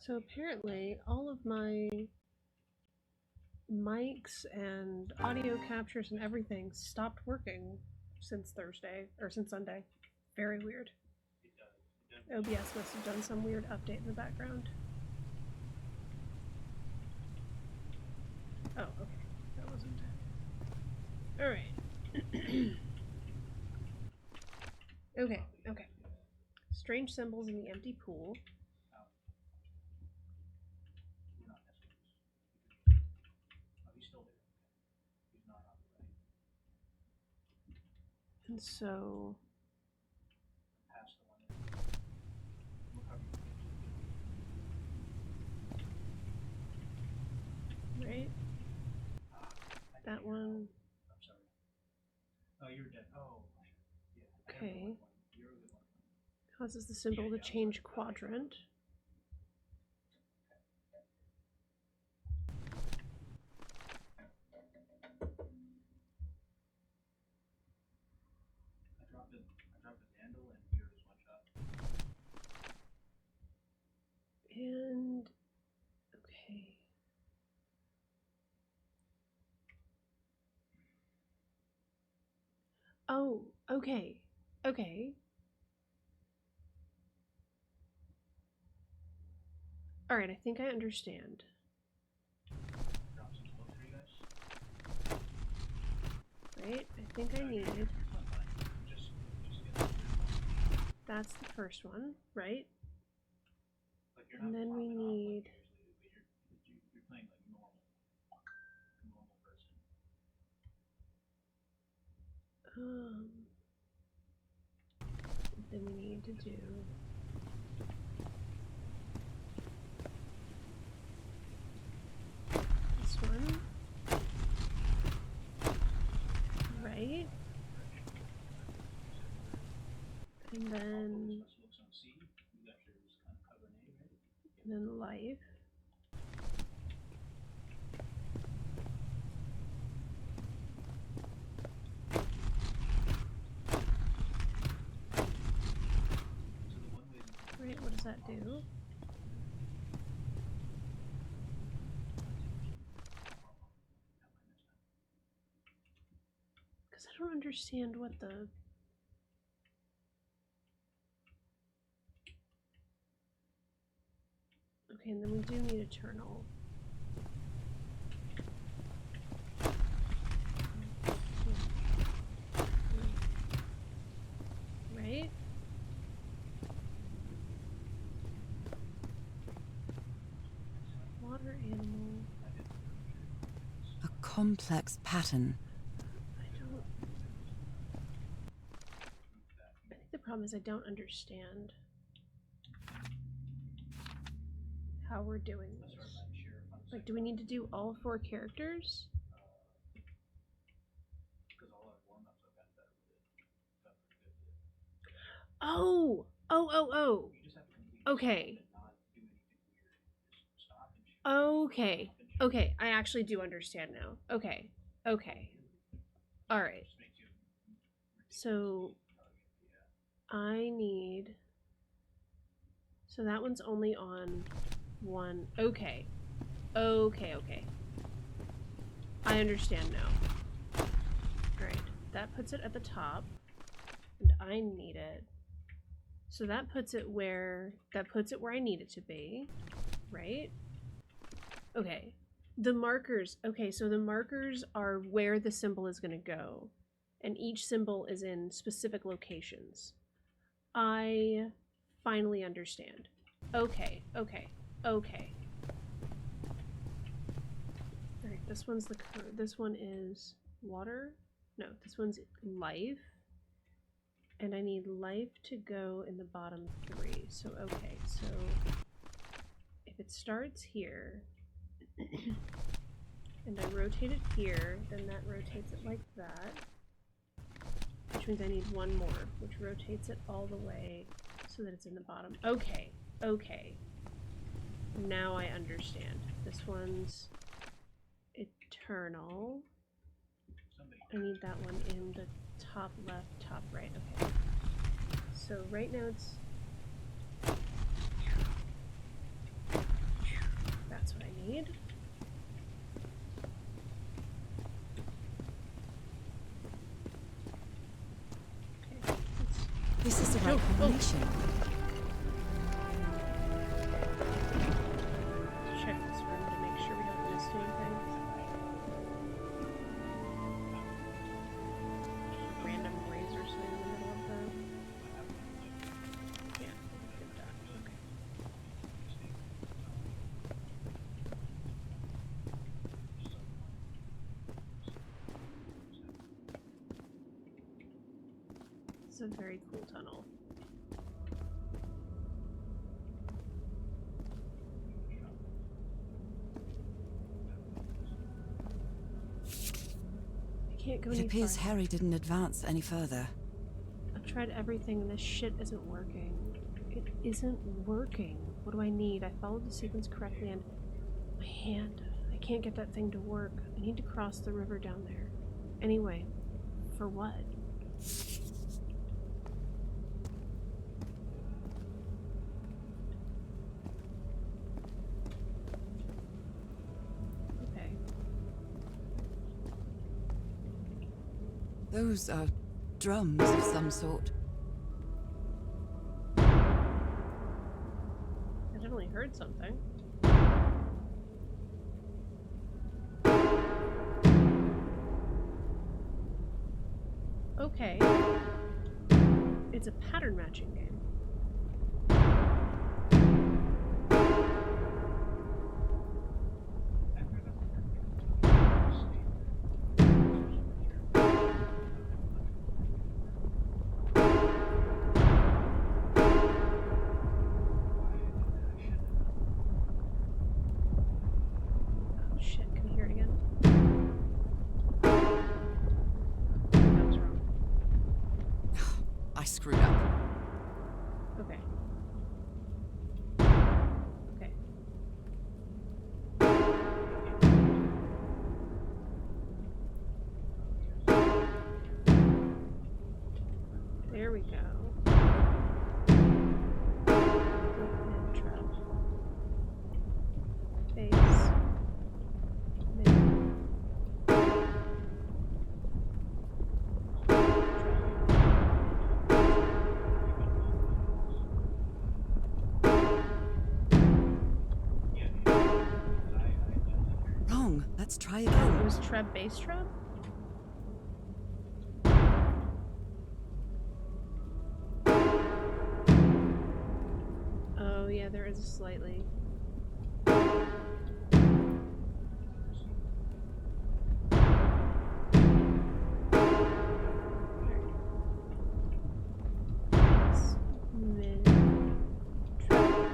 So apparently all of my mics and audio captures and everything stopped working since Thursday, or since Sunday. Very weird. OBS must have done some weird update in the background. Oh, okay. That wasn't. Alright. Okay. Strange symbols in the empty pool. And so... Right? That one. Oh, you're dead. Oh, okay. Causes the symbol to change quadrant. I dropped a handle and yours one shot. And okay. Oh, okay. Okay. Alright, I think I understand. Right? I think I need... That's the first one, right? And then we need... You're playing like normal person. Then we need to do... this one. Right? And then... and then life. Right, what does that do? Because I don't understand what the... okay, and then we do need eternal. Right? Water animal. A complex pattern. I think the problem is I don't understand how we're doing this. Like, do we need to do all 4 characters? Oh! Okay. Okay, I actually do understand now. Okay. Alright. So, I need... so that one's only on 1. Okay. I understand now. Alright, that puts it at the top. And I need it. So that puts it where I need it to be, right? Okay. The markers. Okay, so the markers are where the symbol is going to go. And each symbol is in specific locations. I finally understand. Okay. Alright, this one's the code. This one is water. No, this one's life. And I need life to go in the bottom 3. So, okay, so if it starts here, and I rotate it here, then that rotates it like that. Which means I need one more, which rotates it all the way so that it's in the bottom. Okay. Now I understand. This one's eternal. I need that one in the top left, top right. Okay. So right now it's... This is the right Oh. combination. Check this room to make sure we haven't missed anything. Random razor sitting in the middle of the... Yeah, get that. Okay. It's a very cool tunnel. I can't go It any appears farther. Harry didn't advance any further. I've tried everything and this shit isn't working. It isn't working. What do I need? I followed the sequence correctly and my hand. I can't get that thing to work. I need to cross the river down there. Anyway, for what? Okay. Those are drums of some sort. I definitely heard something. Okay. It's a pattern matching game. Oh shit, can you hear it again? That was wrong. I screwed up. Okay. Okay. There we go. Mid trap. Base. Mid. Wrong. Let's try Oh, it again. was trap base trap? Oh yeah, there is a slightly. Base, mid, trap.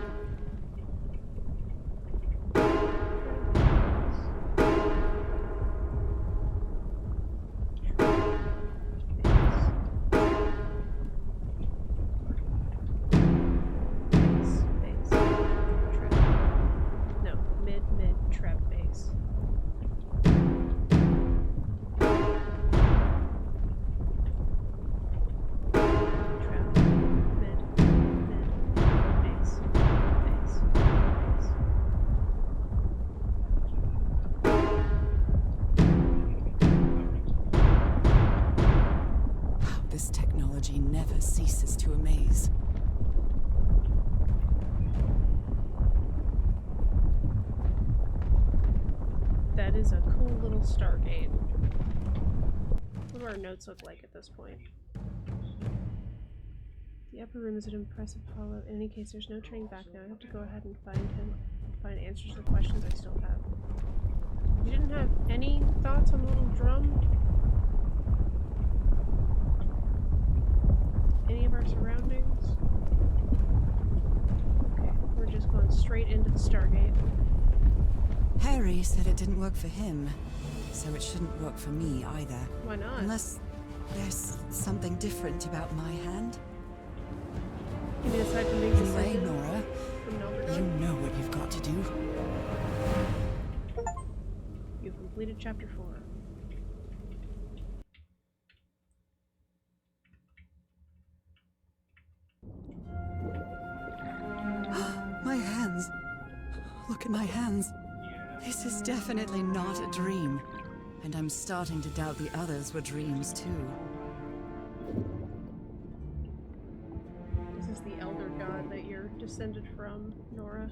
No, mid, trap, base. Trap, mid, base, base, base. This technology never ceases to amaze. That is a cool little Stargate. What do our notes look like at this point? The upper room is an impressive hollow. In any case, there's no turning back now. I have to go ahead and find answers to the questions I still have. You didn't have any thoughts on the little drum? Any of our surroundings? Okay, we're just going straight into the Stargate. Harry said it didn't work for him, so it shouldn't work for me either. Why not? Unless there's something different about my hand. You mean aside from being Anyway, descended Nora, from Nelder? you know what you've got to do. You've completed chapter 4. My hands. Look at my hands. This is definitely not a dream. And I'm starting to doubt the others were dreams too. descended from, Nora.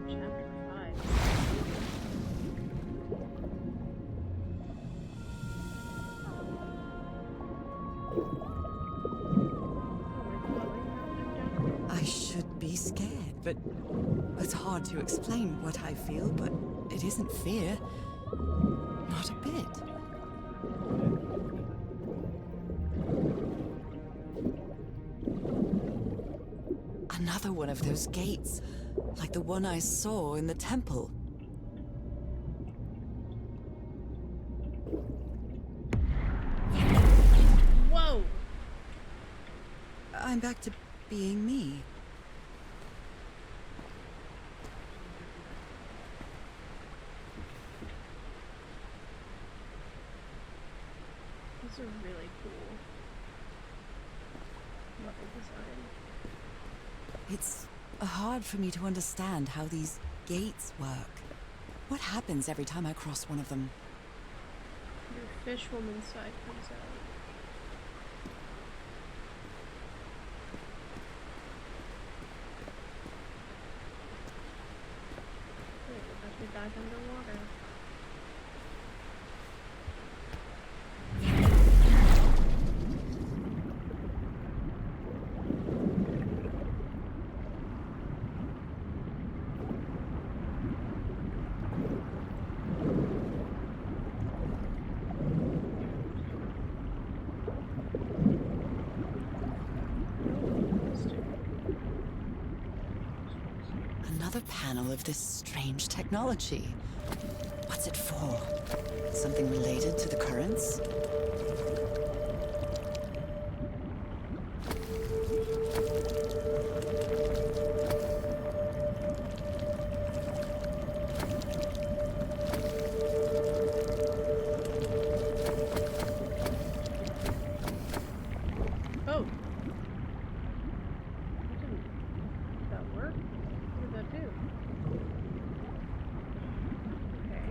Chapter 5. I should be scared, but it's hard to explain what I feel, but it isn't fear. Not a bit. Another one of those gates, like the one I saw in the temple. Whoa! I'm back to being me. These are really cool. Level design. It's hard for me to understand how these gates work. What happens every time I cross one of them? Your fish woman side comes out. Wait, we're about to be back underwater. Another panel of this strange technology. What's it for? Something related to the currents? Oh! Did that work? What did that do? Okay.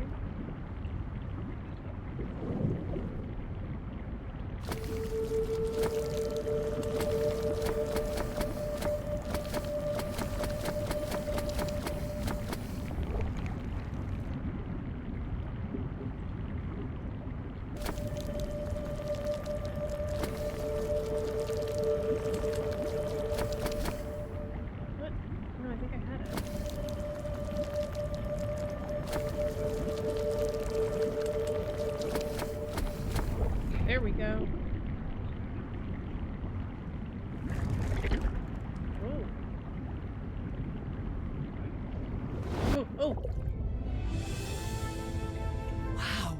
What? No, I think I had it. There we go. Oh. Oh, oh! Wow.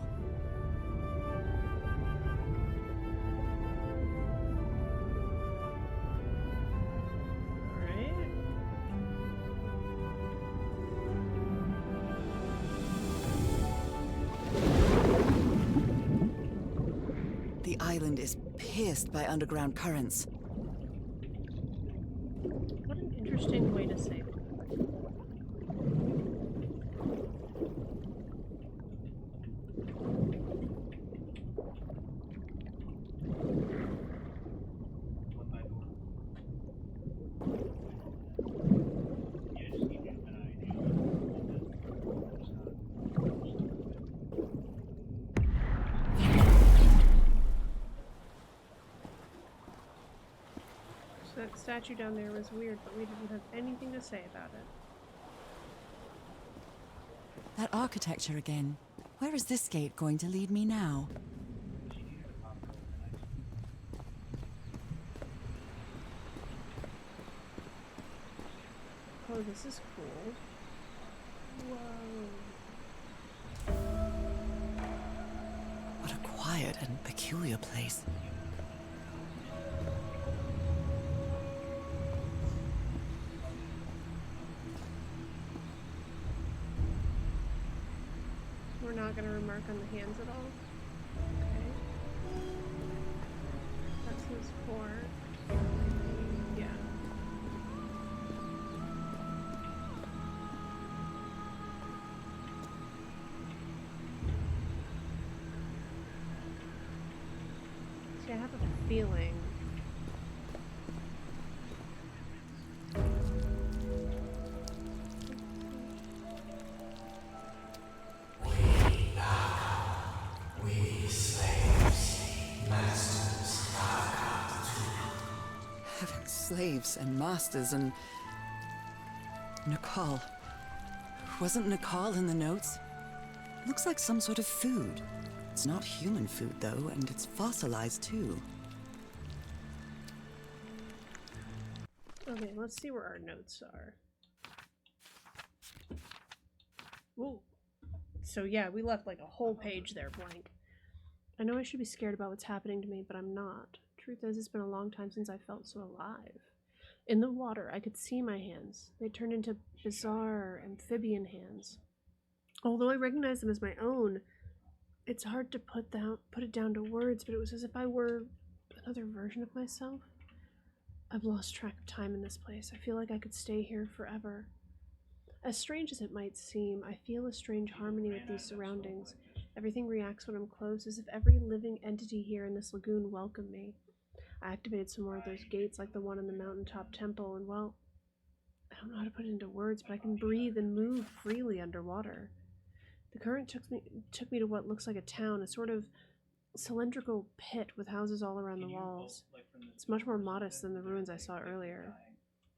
Alright. The island is pierced by underground currents. What an interesting way to say that. One by door. Yeah, just keep an eye So that statue down there was weird, but we didn't have anything to say about it. That architecture again. Where is this gate going to lead me now? She needed a pop roll tonight. Oh, this is cool. Whoa. What a quiet and peculiar place. We're not going to remark on the hands at all? Okay. That's his fort. Yeah. See, I have a feeling Slaves and masters and... Nicole. Wasn't Nicole in the notes? Looks like some sort of food. It's not human food, though, and it's fossilized, too. Okay, let's see where our notes are. Whoa. So yeah, we left like a whole page there blank. I know I should be scared about what's happening to me, but I'm not. Truth is, it's been a long time since I felt so alive. In the water, I could see my hands. They turned into bizarre amphibian hands. Although I recognize them as my own, it's hard to put it down to words, but it was as if I were another version of myself. I've lost track of time in this place. I feel like I could stay here forever. As strange as it might seem, I feel a strange harmony with these surroundings. Everything reacts when I'm close, as if every living entity here in this lagoon welcomed me. I activated some more of those gates like the one in the mountaintop temple, and well, I don't know how to put it into words, but I can breathe and move freely underwater. The current took me to what looks like a town, a sort of cylindrical pit with houses all around the walls. It's much more modest than the ruins I saw earlier.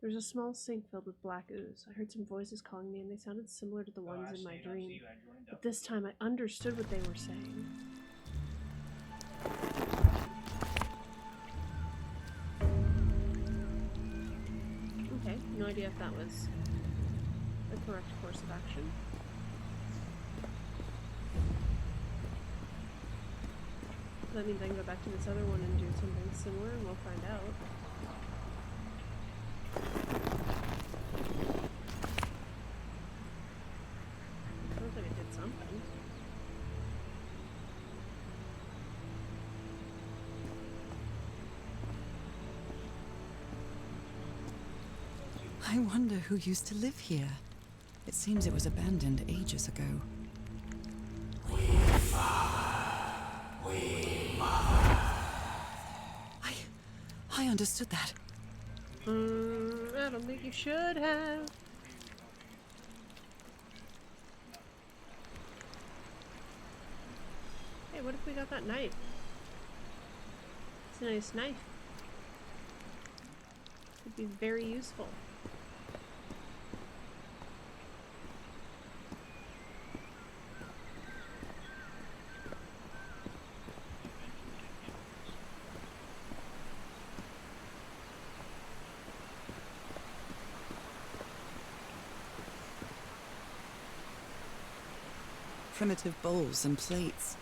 There was a small sink filled with black ooze. I heard some voices calling me, and they sounded similar to the ones in my dream. But this time I understood what they were saying. Okay, no idea if that was the correct course of action. That means I can go back to this other one and do something similar, and we'll find out. Sounds like it did something. I wonder who used to live here. It seems it was abandoned ages ago. I understood that. I don't think you should have. Hey, what if we got that knife? It's a nice knife. Could be very useful. Primitive bowls and plates.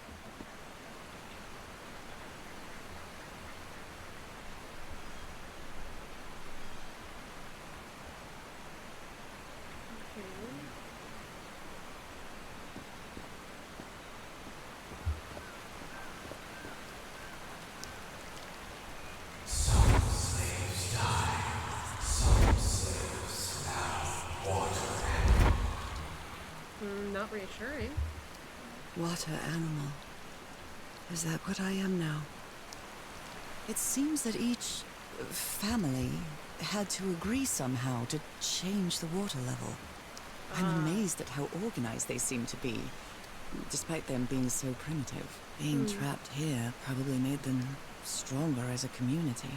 Not reassuring. Water animal. Is that what I am now? It seems that each family had to agree somehow to change the water level. I'm amazed at how organized they seem to be, despite them being so primitive. Being trapped here probably made them stronger as a community.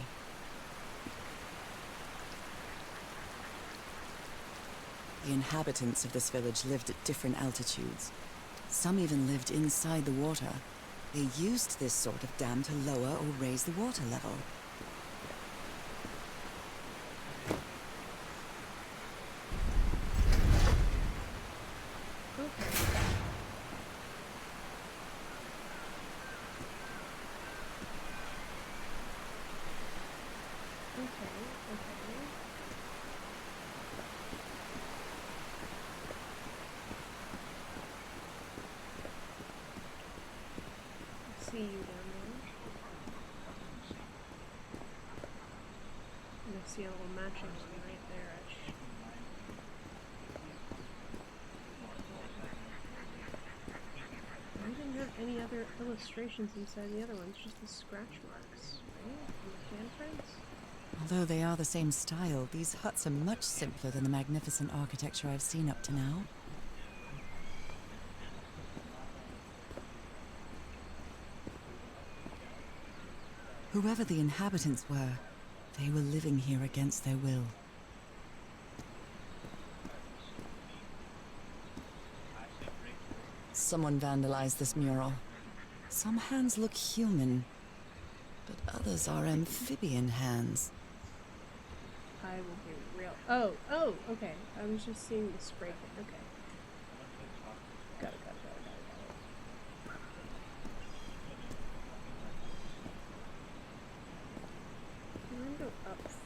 The inhabitants of this village lived at different altitudes. Some even lived inside the water. They used this sort of dam to lower or raise the water level. See you down there. And I see a little matching one right there-ish. I didn't have any other illustrations inside the other ones, just the scratch marks, right? From the handprints? Although they are the same style, these huts are much simpler than the magnificent architecture I've seen up to now. Whoever the inhabitants were, They were living here against their will. Someone vandalized this mural. Some hands look human, but others are amphibian hands. I will be real. Oh, okay. I was just seeing the spray can. Okay. Got it. I'm gonna go up first.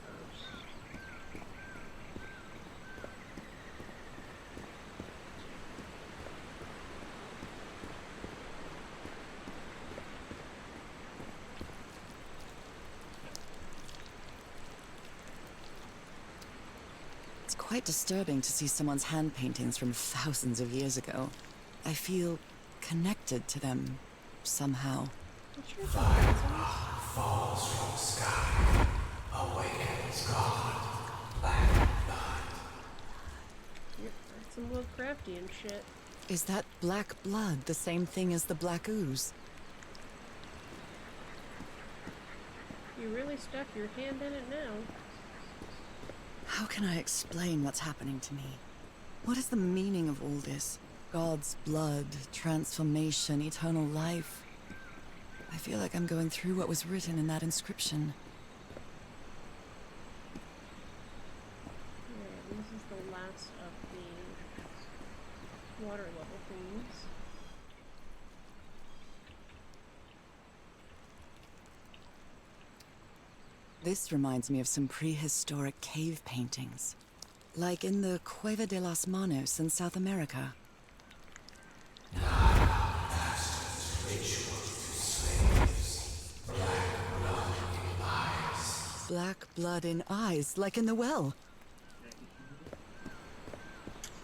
It's quite disturbing to see someone's hand paintings from thousands of years ago. I feel connected to them somehow. What's your defense? Falls from the sky, awakens God, black blood. That's some Lovecraftian shit. Is that black blood the same thing as the black ooze? You really stuck your hand in it now. How can I explain what's happening to me? What is the meaning of all this? God's blood, transformation, eternal life. I feel like I'm going through what was written in that inscription. Alright, this is the last of the water level things. This reminds me of some prehistoric cave paintings. Like in the Cueva de las Manos in South America. Black blood in eyes, like in the well.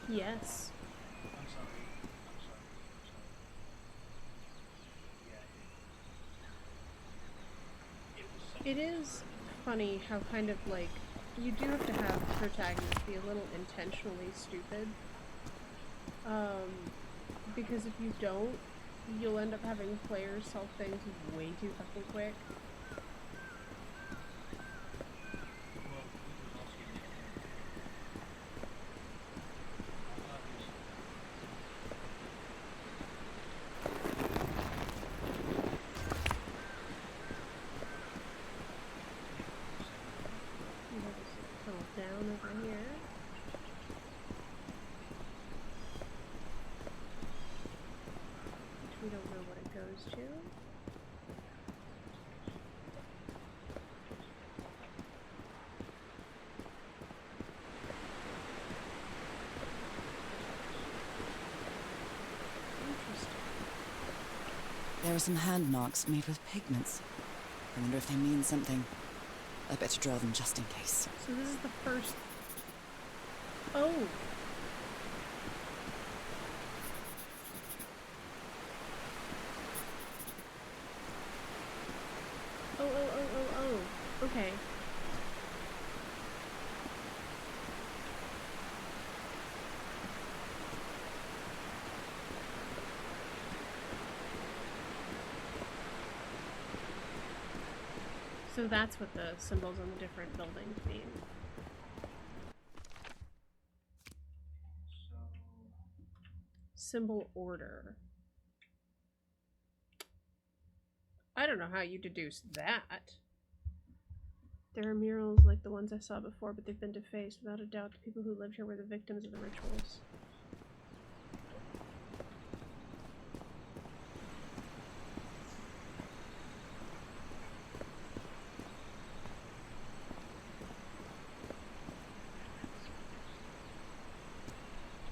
Yes. I'm sorry. Yeah. It was It is funny how kind of like you do have to have protagonists be a little intentionally stupid. Because if you don't, you'll end up having players solve things way too fucking quick. Down over here. Which we don't know what it goes to. Interesting. There are some hand marks made with pigments. I wonder if they mean something. I better draw them just in case. So this is the first. Oh. Oh. Okay. So that's what the symbols on the different buildings mean. so. Symbol order. I don't know how you deduce that. There are murals like the ones I saw before, but they've been defaced. Without a doubt, the people who lived here were the victims of the rituals.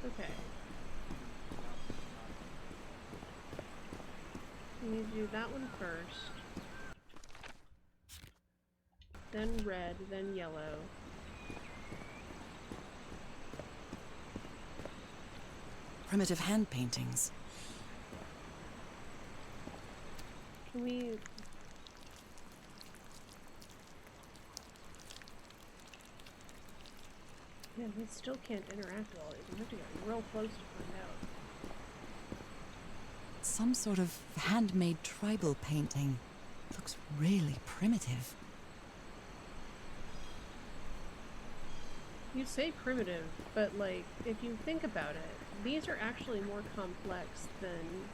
Okay. We need to do that one first. Then red, then yellow. Primitive hand paintings. Can we... Yeah, we still can't interact with all these. We have to get real close to find out. Some sort of handmade tribal painting. Looks really primitive. You say primitive, but like, if you think about it, these are actually more complex than...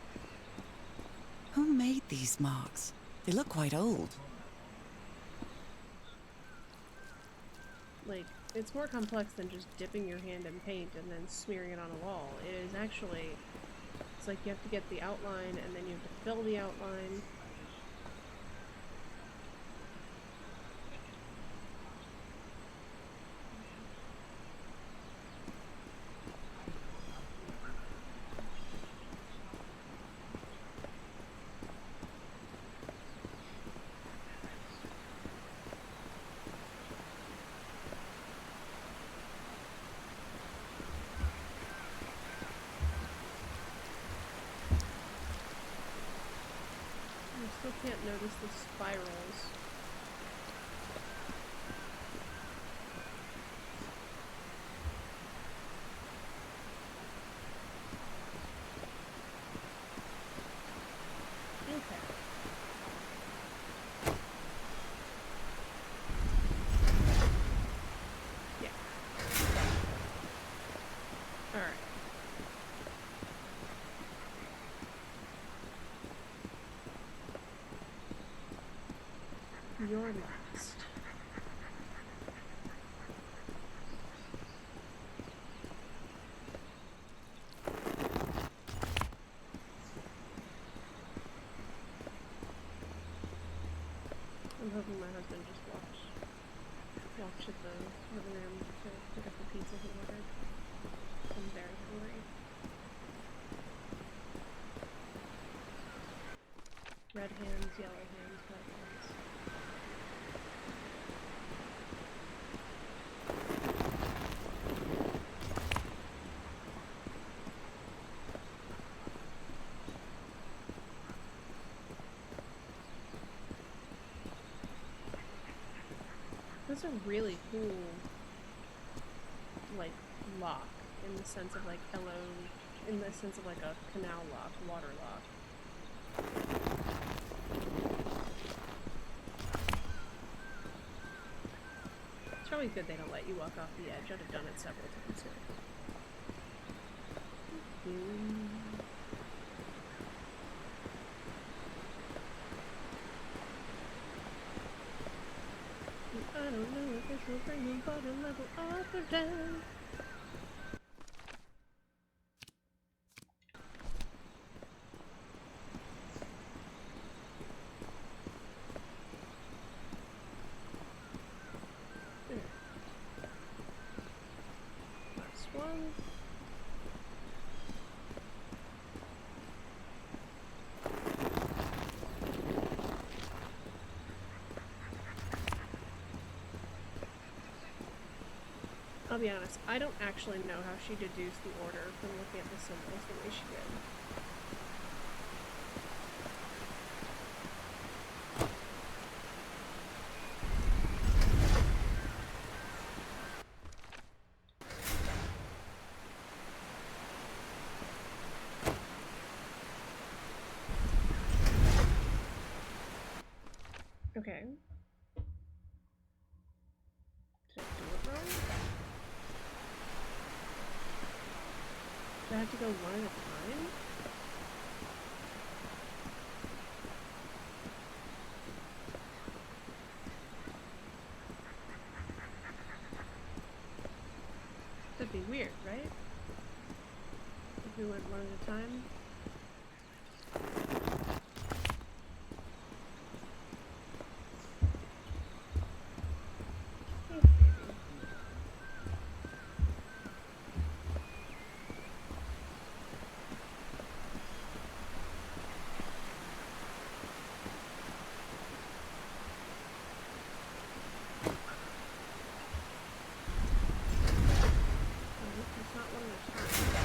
Who made these marks? They look quite old. Like, it's more complex than just dipping your hand in paint and then smearing it on a wall. It is actually... It's like you have to get the outline, and then you have to fill the outline. I still can't notice the spirals. Okay. Yeah. Alright. You're next. I'm hoping my husband just walked to the living room to pick up the pizza he ordered. I'm very hungry. Red hands, yellow hands, white hands. That's a really cool, like, lock, in the sense of, like, in the sense of, like, a canal lock, water lock. It's probably good they don't let you walk off the edge. I'd have done it several times here. I don't know if this will bring the water level up or down. There. Last one. I'll be honest, I don't actually know how she deduced the order from looking at the symbols the way she did. Okay. Did I do it wrong? Do I have to go one at a time? That'd be weird, right? If we went one at a time? It's not one at a time.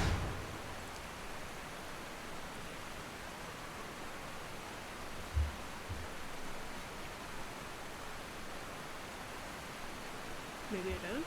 Maybe I don't?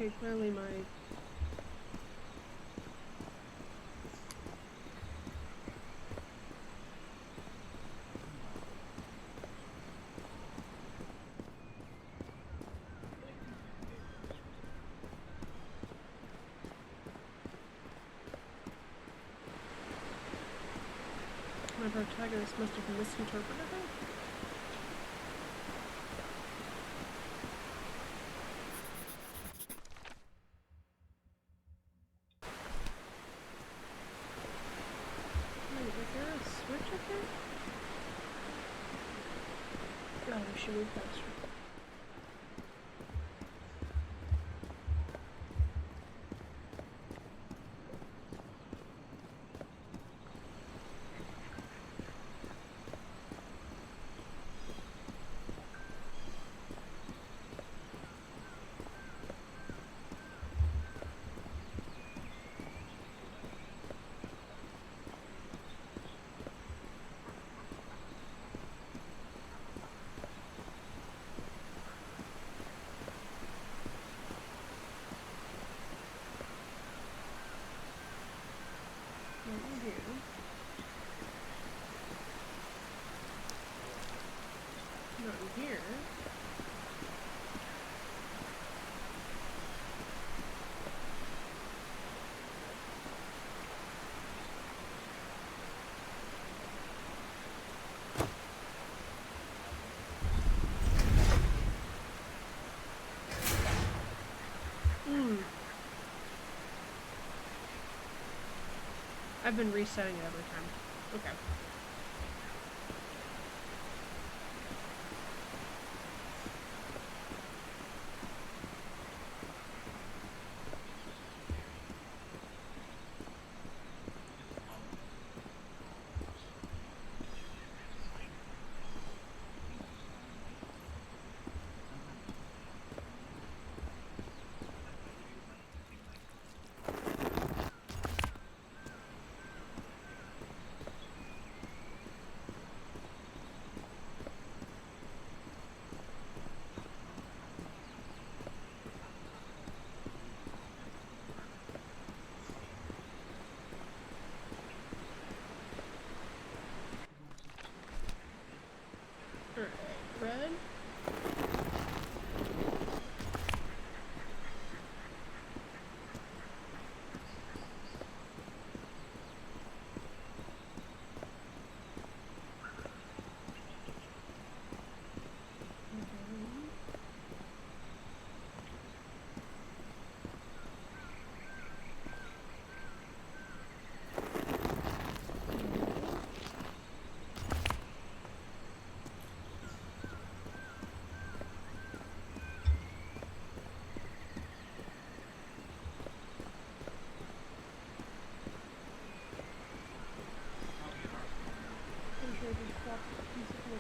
Okay, clearly my... My protagonist must have misinterpreted it. Wait, is there a switch up there? Oh, we should move faster. Not in here. Not in here. I've been resetting it every time. Okay. Alright, red.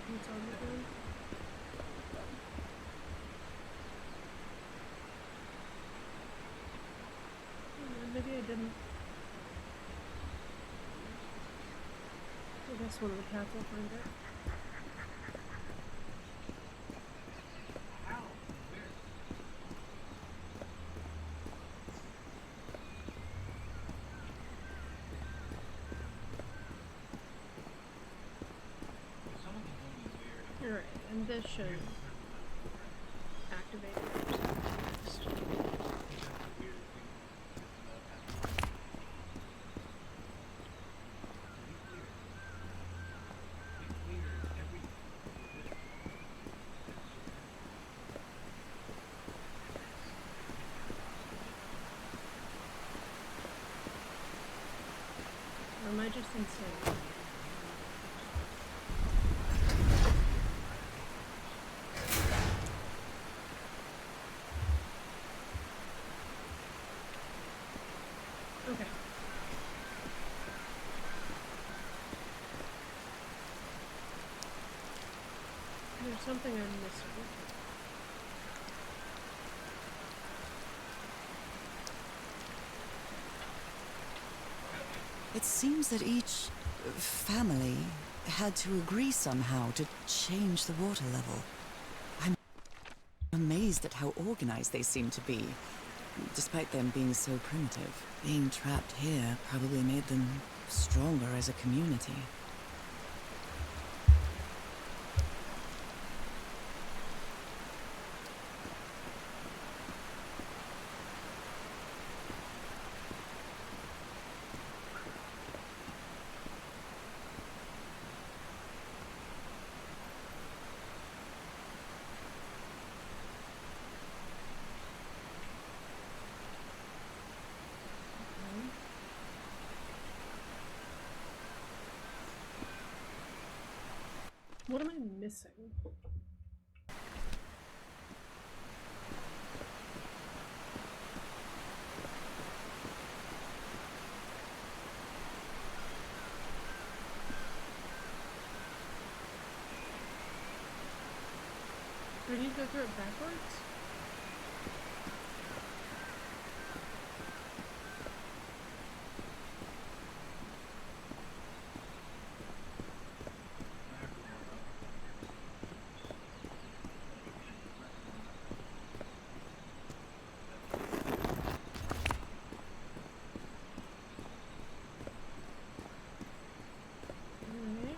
Pizza on the ground. Maybe I didn't. I guess one of the cats will find it. Alright, and this should activate it next. Or am I just insane? Okay. There's something I'm missing. It seems that each family had to agree somehow to change the water level. I'm amazed at how organized they seem to be. Despite them being so primitive, being trapped here probably made them stronger as a community. What am I missing? Do I need to go through it backwards? Alright.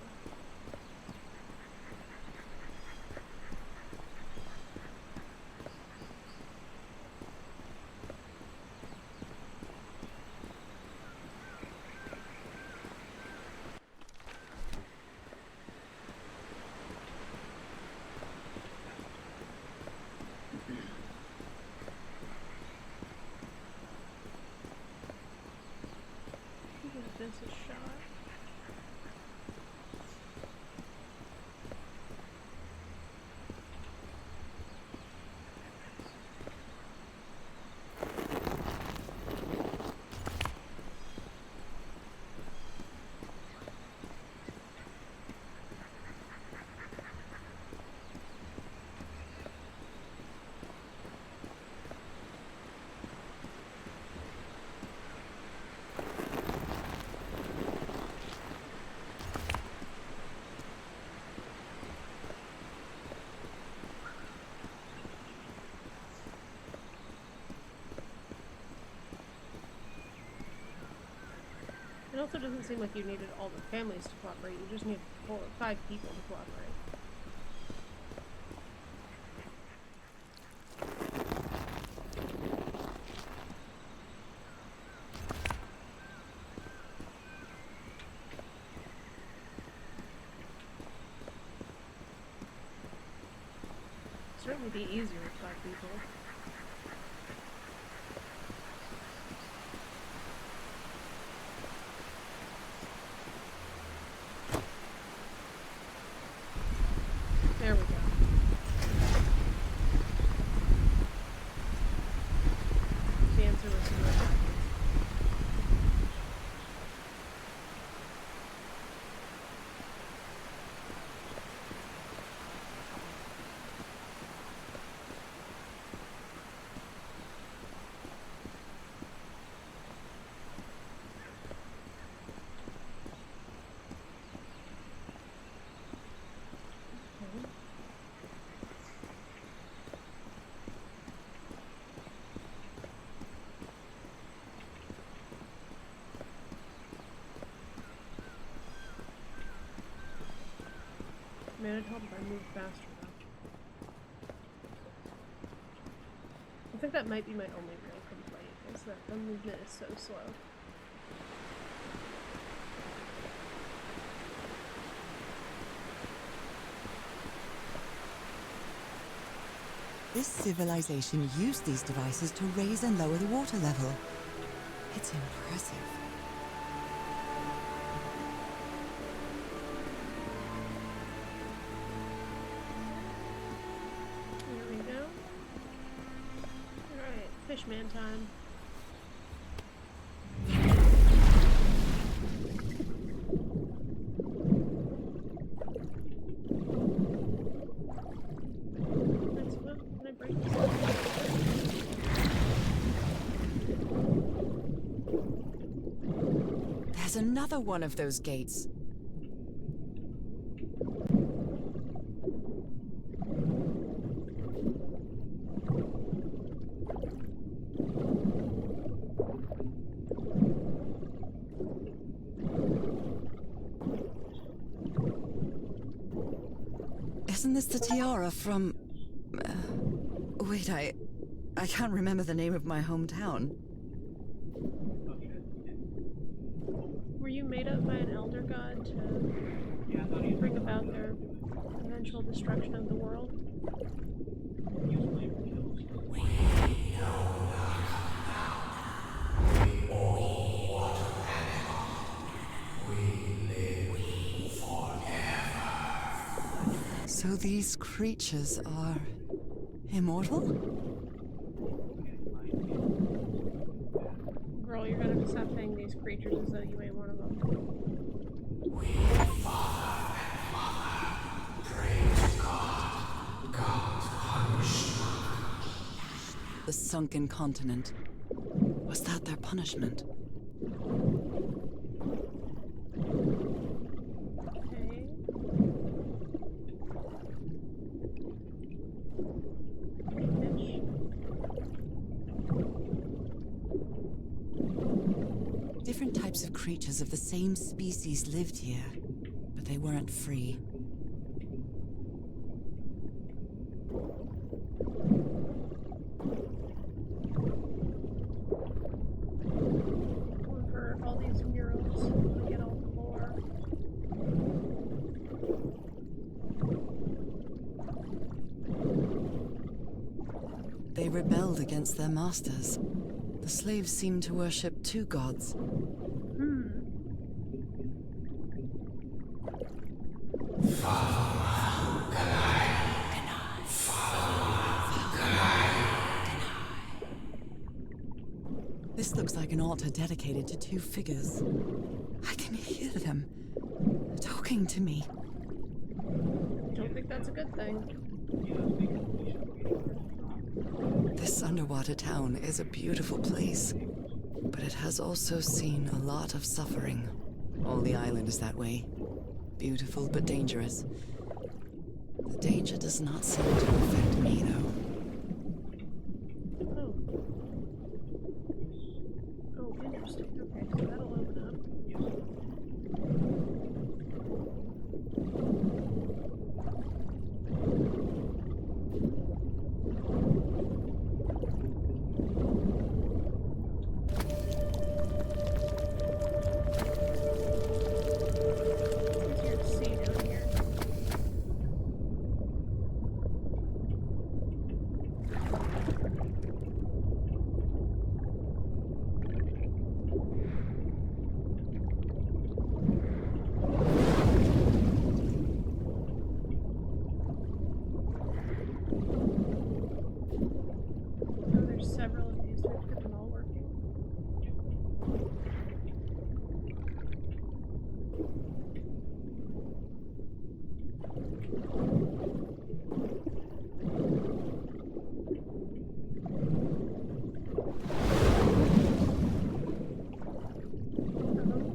Give this a shot. It also doesn't seem like you needed all the families to cooperate. You just need 4 or 5 people to cooperate. Certainly be easier with 5 people. There we go. The answer was to do it backwards. Man, it'd help if I moved faster though. I think that might be my only real complaint, is that the movement is so slow. This civilization used these devices to raise and lower the water level. It's impressive. There we go. Alright, fishman time. Nice whip. Can I break this? There's another one of those gates. Wasn't this the tiara from... wait, I can't remember the name of my hometown. Oh shit, you did. Were you made up by an elder god to Yeah, I thought he bring about their eventual destruction of the world? used flavor kills. So these creatures are immortal? Girl, you're gonna have to stop saying these creatures as though you ain't one of them. The sunken continent. Was that their punishment? Okay. Fish. Different types of creatures of the same species lived here, but they weren't free. Going for all these murals to get all the lore. They rebelled against their masters. The slaves seemed to worship two gods. This looks like an altar dedicated to two figures. I can hear them talking to me. Don't think that's a good thing. This underwater town is a beautiful place, but it has also seen a lot of suffering. All the island is that way. Beautiful but dangerous. The danger does not seem to affect me, though. Oh. Oh, interesting. Okay, so that'll open up. Easier to see down here. Oh, there's several of these. Do we have to get them all working?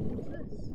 What's this?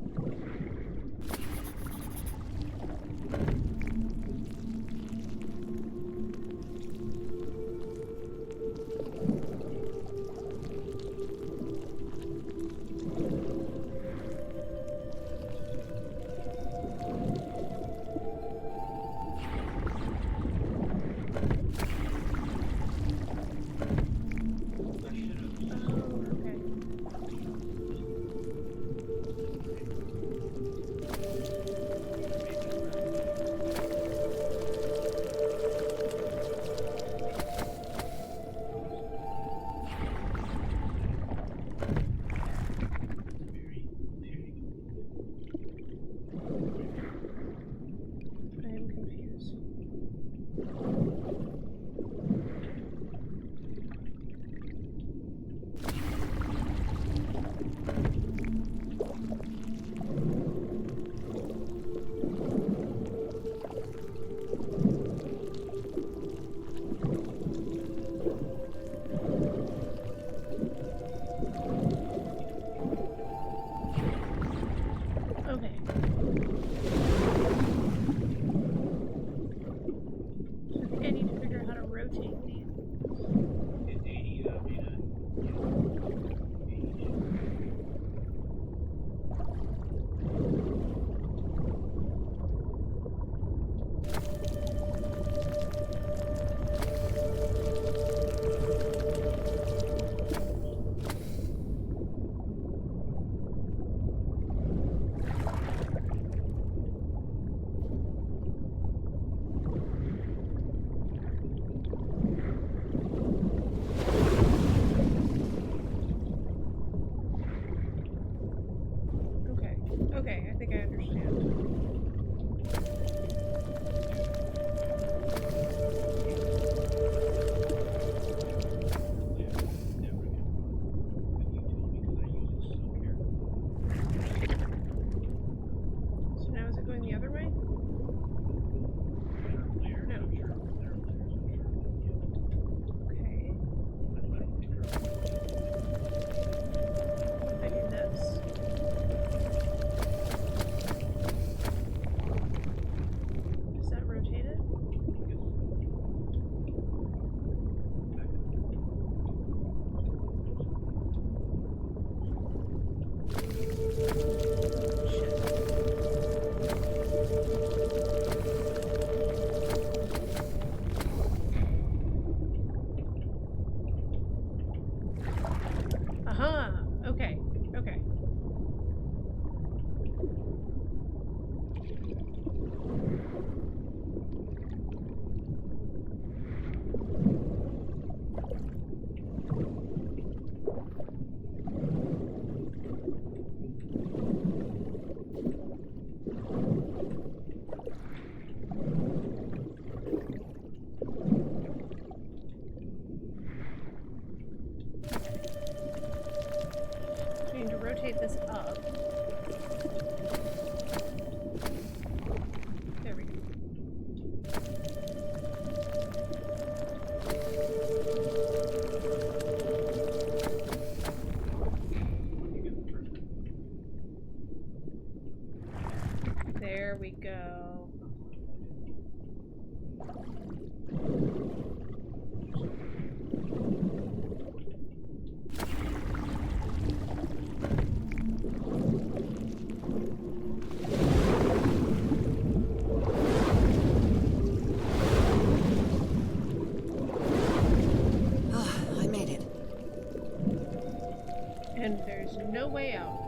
no way out.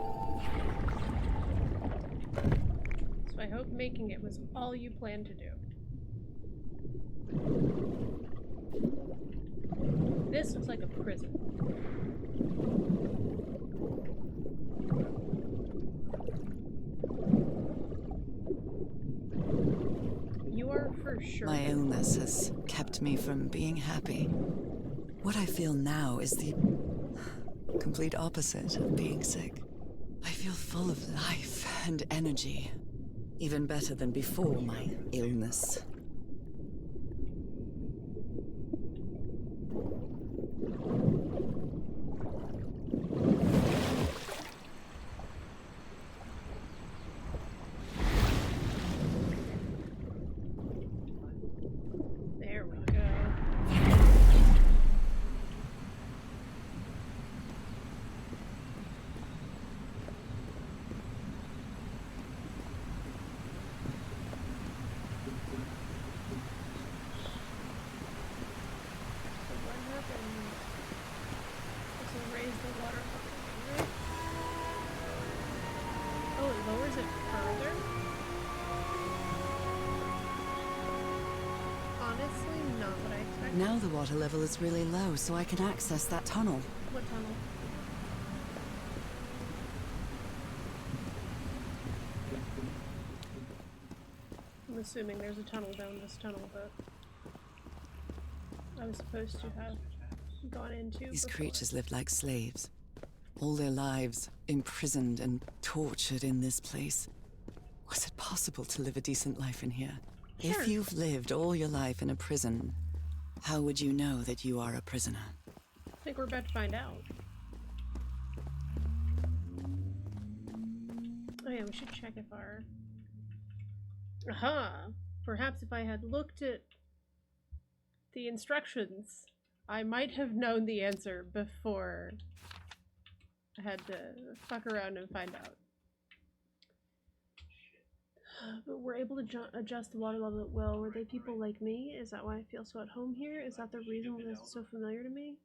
So I hope making it was all you planned to do. This looks like a prison. You are for sure. My illness has kept me from being happy. What I feel now is the complete opposite of being sick. I feel full of life and energy, even better than before my illness. There we go. So what happened? This will raise the water level, right? Oh, it lowers it further? Honestly, not what I expected. Now the water level is really low, so I can access that tunnel. What tunnel? I'm assuming there's a tunnel down this tunnel that I was supposed to have gone into. These before. creatures lived like slaves, all their lives imprisoned and tortured in this place. Was it possible to live a decent life in here? Sure. If you've lived all your life in a prison, how would you know that you are a prisoner? I think we're about to find out. Oh yeah, we should check if our... Aha! Perhaps if I had looked at the instructions, I might have known the answer before I had to fuck around and find out. But we're able to adjust the water level at will. Were they people like me? Is that why I feel so at home here? Is that the reason why this is so familiar to me?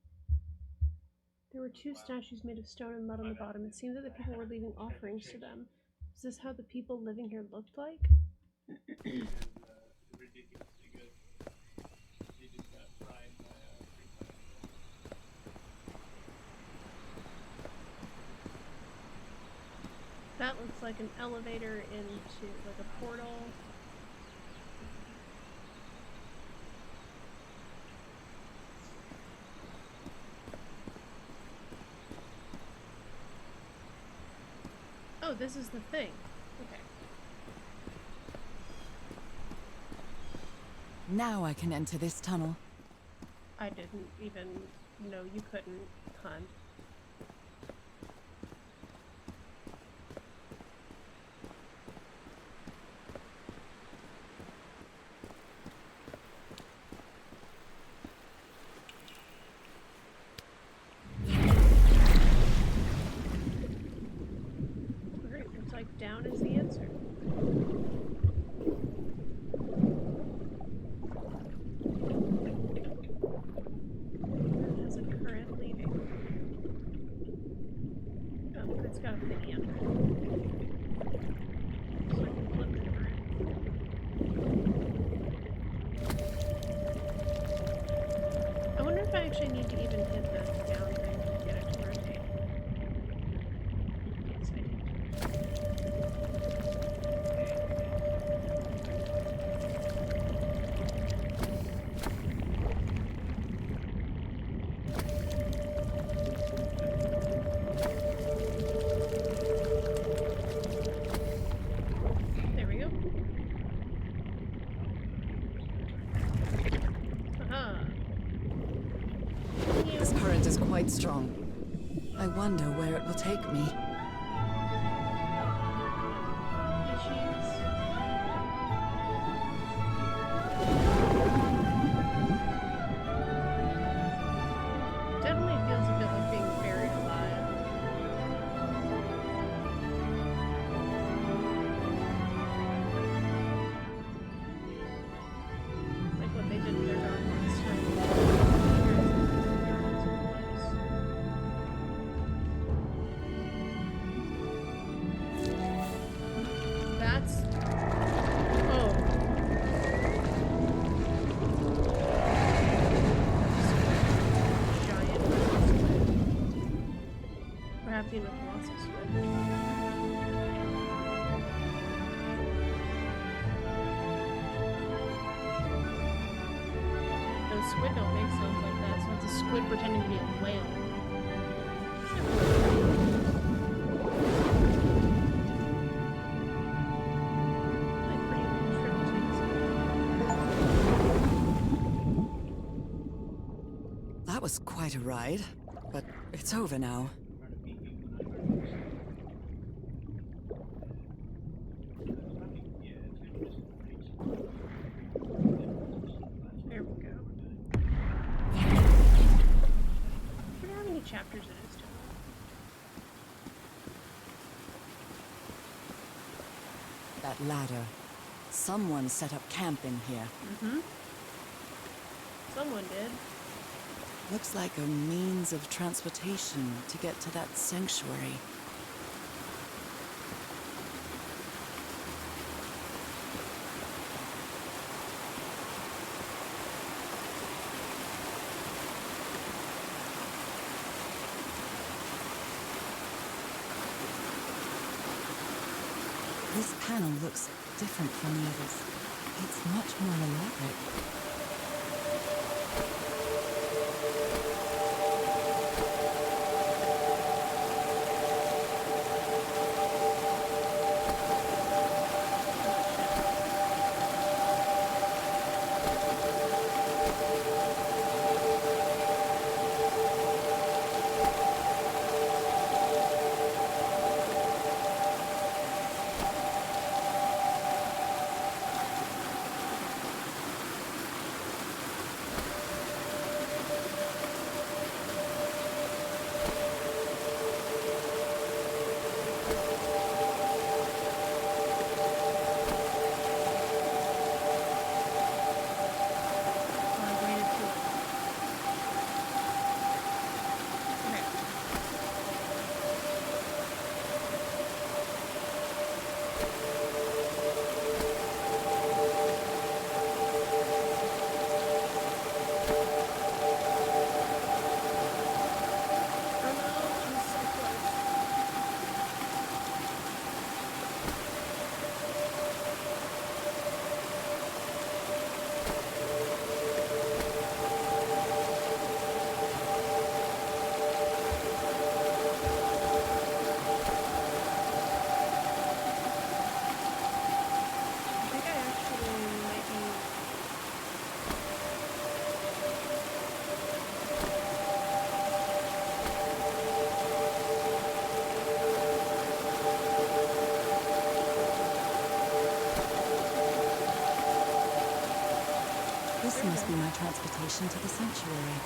There were two statues made of stone and mud on the bottom. It seemed that the people were leaving offerings to them. Is this how the people living here looked like? Ridiculously good. They just got fried by That looks like an elevator into, like a portal. Oh, this is the thing. Okay. Now I can enter this tunnel. I didn't even know you couldn't, hun. Alright, looks like down is the answer. It has a current leaving. Oh, but it's got a thingy under it. So I can flip the current. I wonder if I actually need to even hit the down thing to get it to rotate. Yes, I do. There we go. Aha. This current is quite strong. I wonder where it will take me. Issues. Definitely feels a bit like being buried alive. Like what they did to their dog last time. squid don't make sounds like that, so it's a squid pretending to be a whale. Like pretty cryptids. That was quite a ride, but it's over now. There we go. I wonder how many chapters it is total. That ladder. Someone set up camp in here. Mm-hmm. Someone did. Looks like a means of transportation to get to that sanctuary. This panel looks different from the others. It's much more elaborate. This must be my transportation to the sanctuary.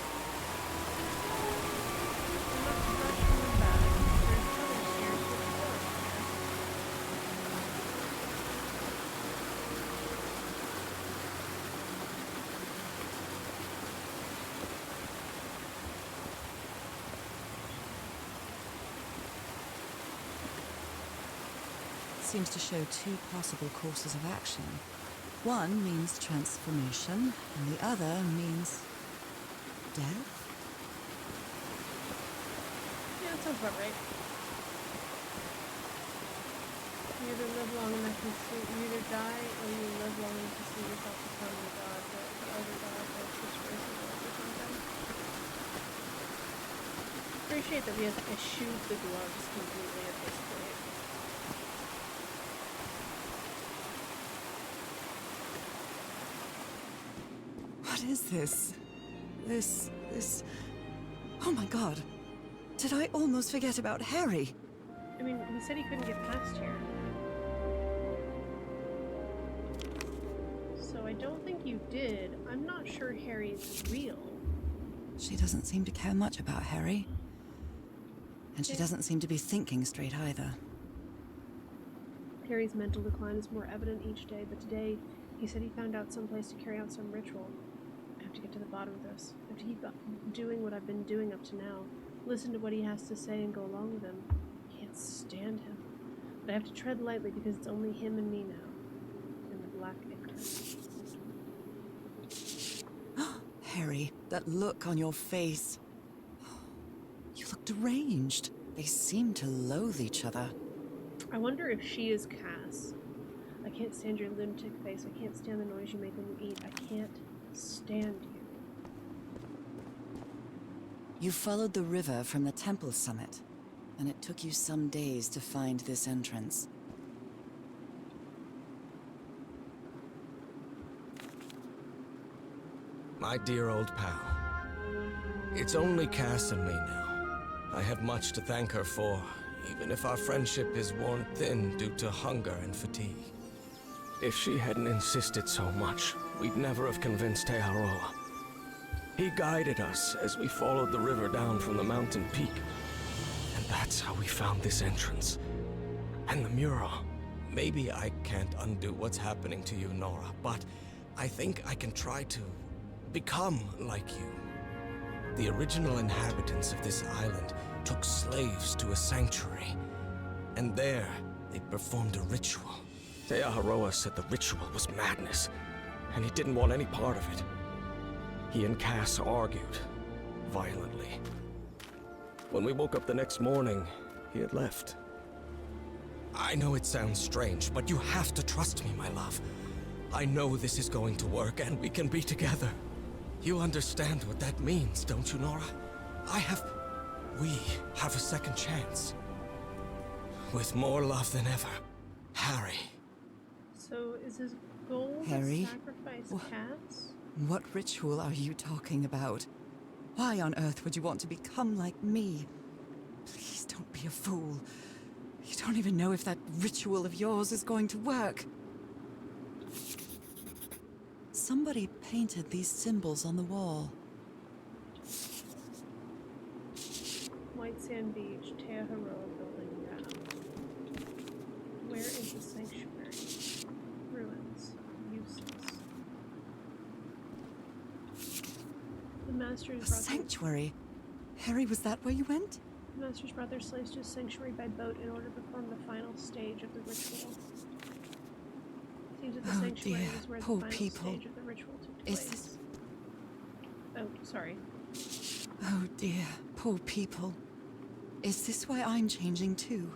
Seems to show two possible courses of action. One means transformation, and the other means death? Yeah, that sounds about right. You either live long enough to see, you either die or you live long enough to see yourself become the god, the elder god, the situation or something. Appreciate that we have to eschew the gloves completely at this point. What is this? This... Oh my god. Did I almost forget about Harry? I mean, he said he couldn't get past here. So I don't think you did. I'm not sure Harry's real. She doesn't seem to care much about Harry. And she Yeah. doesn't seem to be thinking straight either. Harry's mental decline is more evident each day, but today he said he found out some place to carry out some ritual. I have to get to the bottom of this. I have to keep doing what I've been doing up to now. Listen to what he has to say and go along with him. I can't stand him. But I have to tread lightly because it's only him and me now. And the Black Icarus. Harry, that look on your face. You look deranged. They seem to loathe each other. I wonder if she is Cass. I can't stand your lunatic face. I can't stand the noise you make when you eat. I can't stand you. You followed the river from the temple summit, and it took you some days to find this entrance. My dear old pal. It's only Cass and me now. I have much to thank her for, even if our friendship is worn thin due to hunger and fatigue. If she hadn't insisted so much, we'd never have convinced Teharoa. He guided us as we followed the river down from the mountain peak. And that's how we found this entrance. And the mural. Maybe I can't undo what's happening to you, Nora, but I think I can try to become like you. The original inhabitants of this island took slaves to a sanctuary. And there, they performed a ritual. Teaharoa said the ritual was madness, and he didn't want any part of it. He and Cass argued, violently. When we woke up the next morning, he had left. I know it sounds strange, but you have to trust me, my love. I know this is going to work, and we can be together. You understand what that means, don't you, Nora? We have a second chance. With more love than ever, Harry. So is his goal Harry? to sacrifice cats? What ritual are you talking about? Why on earth would you want to become like me? Please don't be a fool. You don't even know if that ritual of yours is going to work. Somebody painted these symbols on the wall. White Sand Beach, Teaharoa building raft. Where is the sanctuary? Ruins. Useless. The masters A brought sanctuary? Harry, was that where you went? The masters brought their slaves to a sanctuary by boat in order to perform the final stage of the ritual. Seems that the Oh sanctuary dear, is where the poor final people. stage of the ritual took Is place. this- Oh, sorry. Oh dear, poor people. Is this why I'm changing too?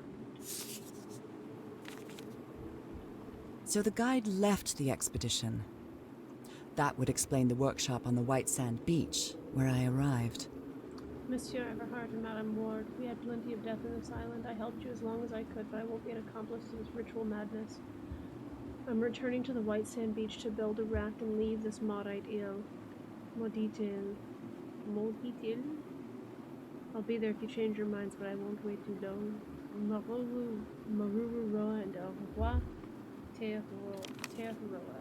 So the guide left the expedition. That would explain the workshop on the White Sand Beach, where I arrived. Monsieur Everhart and Madame Ward, we had plenty of death in this island. I helped you as long as I could, but I won't be an accomplice to this ritual madness. I'm returning to the White Sand Beach to build a raft and leave this maudite ill. Mauditil. Mauditil? I'll be there if you change your minds, but I won't wait too long. Maruru, Maruru, and au revoir. Teaharoa.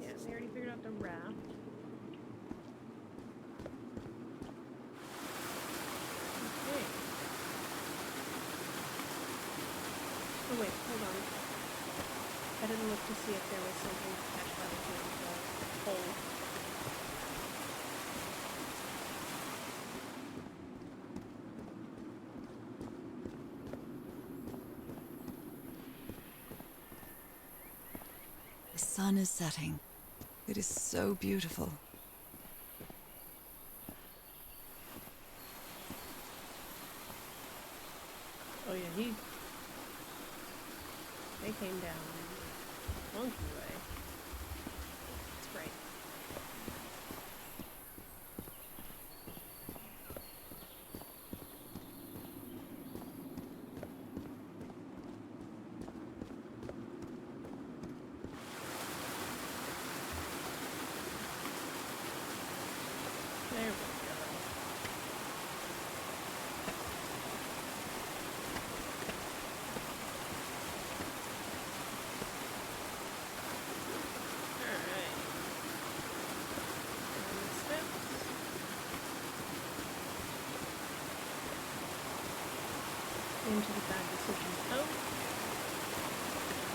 Yeah, we already figured out the raft. Okay. Oh wait, hold on. I didn't look to see if there was something attached by the hole. The sun is setting. It is so beautiful. Oh yeah, they came down monkey way. It's great. There we go. Alright. Steps. Into the bad decisions zone.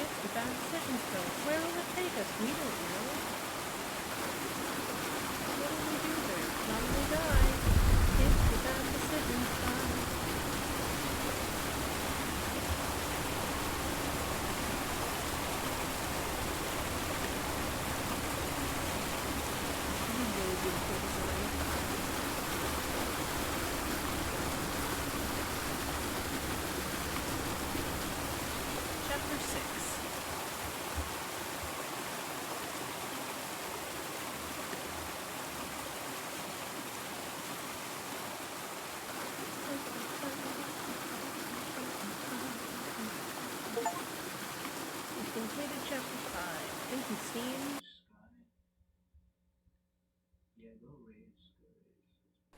It's the bad decisions zone. Where will it take us? We don't know. What will we do there? Probably die. It's the bad decisions zone. Really beautiful design. Chapter 6. Completed chapter 5. Thank you, Steam. Sky. Yeah, go raise, go raise.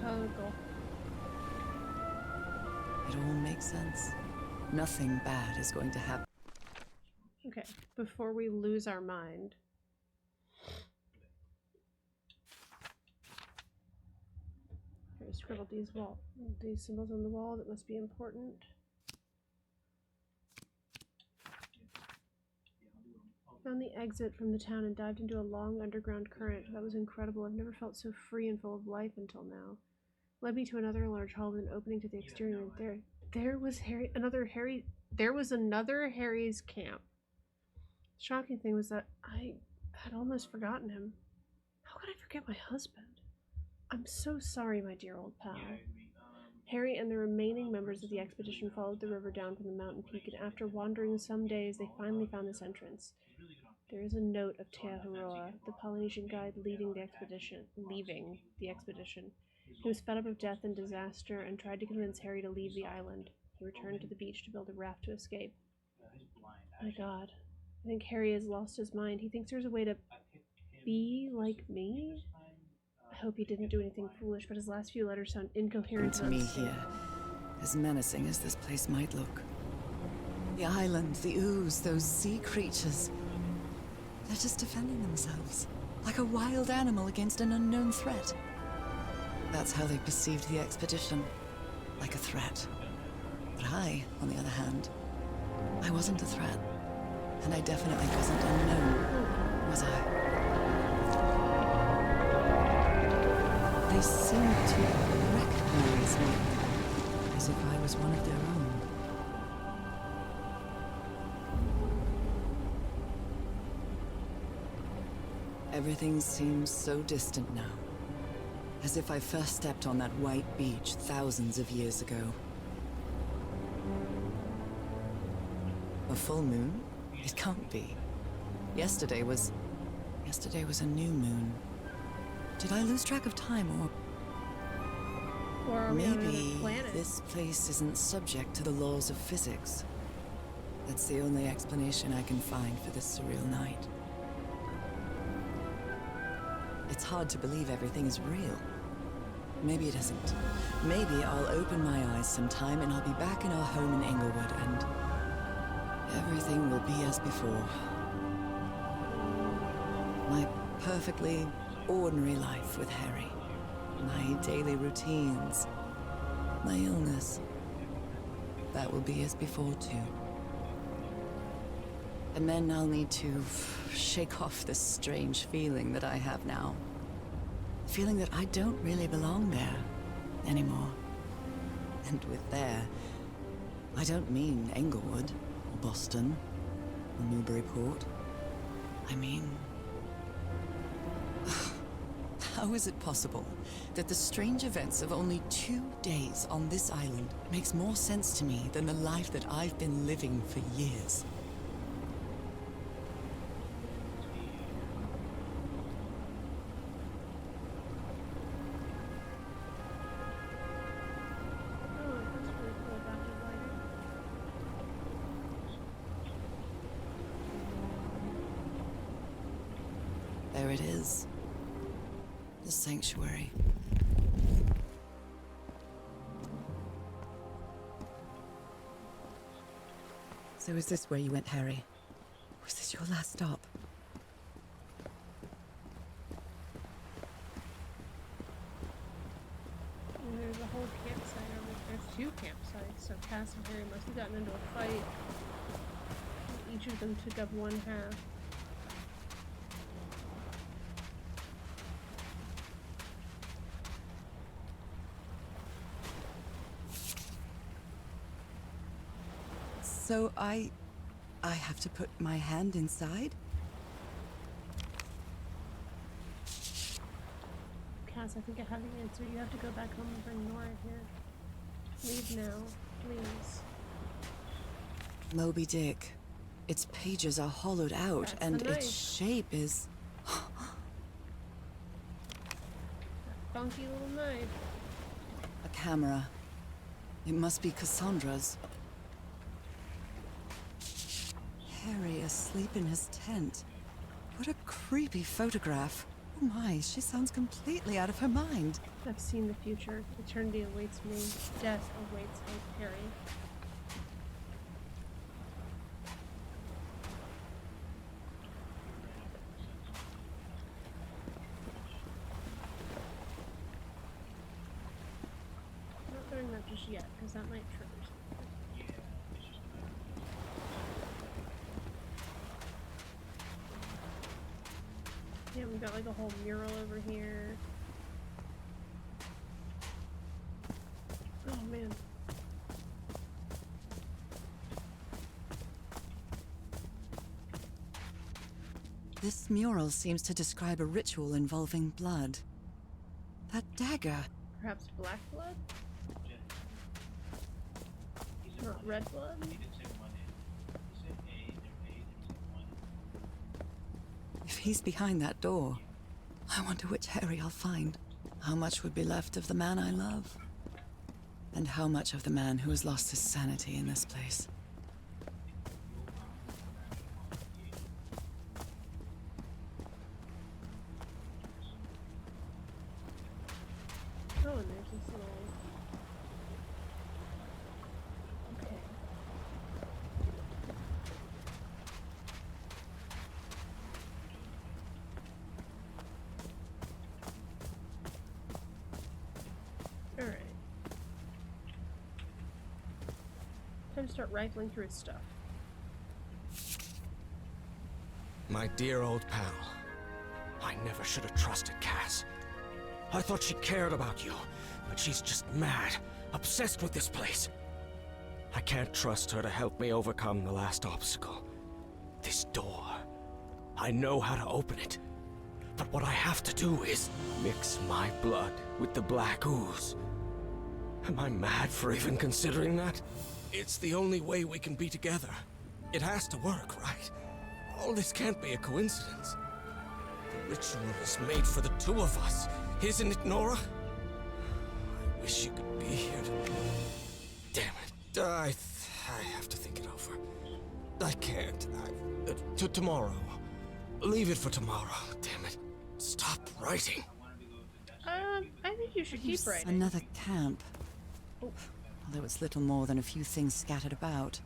Hoggle. It all makes sense. Nothing bad is going to happen. Okay, before we lose our mind. I scribbled these symbols on the wall that must be important. Found the exit from the town and dived into a long underground current. That was incredible. I've never felt so free and full of life until now. Led me to another large hall with an opening to the exterior. There was another Harry's camp. The shocking thing was that I had almost forgotten him. How could I forget my husband? I'm so sorry, my dear old pal. Harry and the remaining members of the expedition followed the river down from the mountain peak, and after wandering some days, they finally found this entrance. There is a note of Teahuroa, the Polynesian guide leaving the expedition. He was fed up of death and disaster and tried to convince Harry to leave the island. He returned to the beach to build a raft to escape. My God, I think Harry has lost his mind. He thinks there's a way to be like me. I hope he didn't do anything foolish, but his last few letters sound incoherent To and me unsafe. here, as menacing as this place might look. The island, the ooze, those sea creatures. They're just defending themselves, like a wild animal against an unknown threat. That's how they perceived the expedition, like a threat. But I, on the other hand, I wasn't a threat. And I definitely wasn't unknown, was I? They seemed to recognize me, as if I was one of their own. Everything seems so distant now, as if I first stepped on that white beach thousands of years ago. A full moon? It can't be. Yesterday was a new moon. Did I lose track of time, Or are we on another maybe planet? this place isn't subject to the laws of physics? That's the only explanation I can find for this surreal night. It's hard to believe everything is real. Maybe it isn't. Maybe I'll open my eyes sometime and I'll be back in our home in Inglewood and everything will be as before. My perfectly ordinary life with Harry. My daily routines. My illness. That will be as before too. And then I'll need to shake off this strange feeling that I have now. Feeling that I don't really belong there anymore. And with there, I don't mean Englewood, or Boston, or Newburyport. I mean... How is it possible that the strange events of only 2 days on this island makes more sense to me than the life that I've been living for years? Oh, that's really cool about the lighting. There it is. The sanctuary. So is this where you went, Harry? Was this your last stop? And there's a whole campsite over there. There's 2 campsites, so Cass and Harry must have gotten into a fight. Each of them took up one half. So I have to put my hand inside? Cass, I think I have the answer. You have to go back home and bring Nora here. Leave now, please. Moby Dick. Its pages are hollowed out, That's and the its knife. shape is... funky little knife. A camera. It must be Cassandra's. Harry asleep in his tent. What a creepy photograph. Oh my, she sounds completely out of her mind. I've seen the future. Eternity awaits me. Death awaits Harry. Not doing that just yet, because that might trigger something. Yeah, it's just a matter Yeah, we've got like a whole mural over here. Oh man. This mural seems to describe a ritual involving blood. That dagger. Perhaps black blood? of Jen. He said Not one red A. blood? He didn't say one A. He said A, there A, then he said one. If he's behind that door, I wonder which Harry I'll find. How much would be left of the man I love? And how much of the man who has lost his sanity in this place? Oh, and there's this little... Okay. Alright. Time to start rifling through his stuff. My dear old pal. I never should have trusted Cass. I thought she cared about you, but she's just mad, obsessed with this place. I can't trust her to help me overcome the last obstacle. This door. I know how to open it. But what I have to do is mix my blood with the black ooze. Am I mad for even considering that? It's the only way we can be together. It has to work, right? All this can't be a coincidence. The ritual is made for the two of us, isn't it, Nora? I wish you could be here to... Damn it. I have to think it over. I can't. Tomorrow. Leave it for tomorrow. Damn it. Stop writing. I think you should keep Here's writing. another camp. Oh. Although it's little more than a few things scattered about.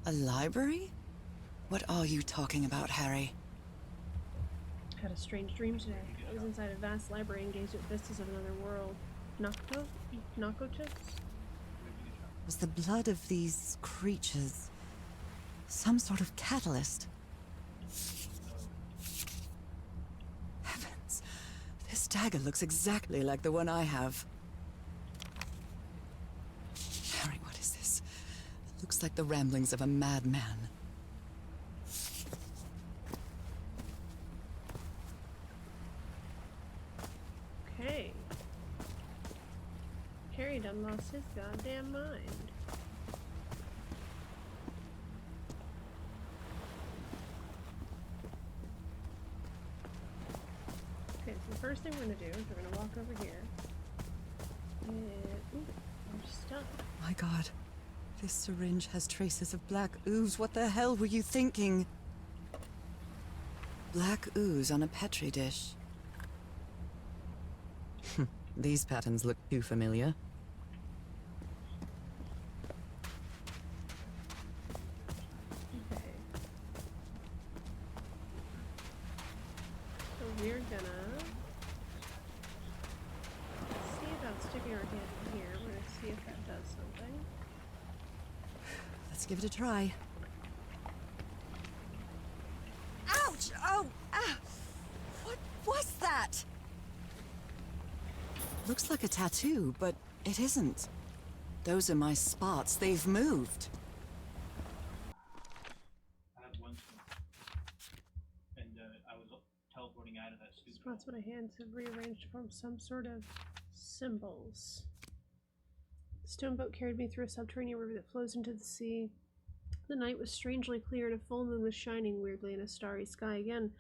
A library? What are you talking about, Harry? Had a strange dream today. I was inside a vast library engaged with vistas of another world. Nakotis? Was the blood of these creatures some sort of catalyst? Heavens, this dagger looks exactly like the one I have. Harry, what is this? It looks like the ramblings of a madman. Okay. Harry done lost his goddamn mind. Okay, so the first thing we're gonna do is we're gonna walk over here. And ooh, more stuff. My God, this syringe has traces of black ooze. What the hell were you thinking? Black ooze on a petri dish. These patterns look too familiar. Okay. So we're gonna see about sticking our hand in here. We're gonna see if that does something. Let's give it a try. Ouch! Oh! Ah! What was that? Looks like a tattoo, but it isn't. Those are my spots. They've moved. I have one spoon. And I was teleporting out of that soup. Spots on my hands have rearranged to form some sort of symbols. The stone boat carried me through a subterranean river that flows into the sea. The night was strangely clear and a full moon was shining weirdly in a starry sky. Again,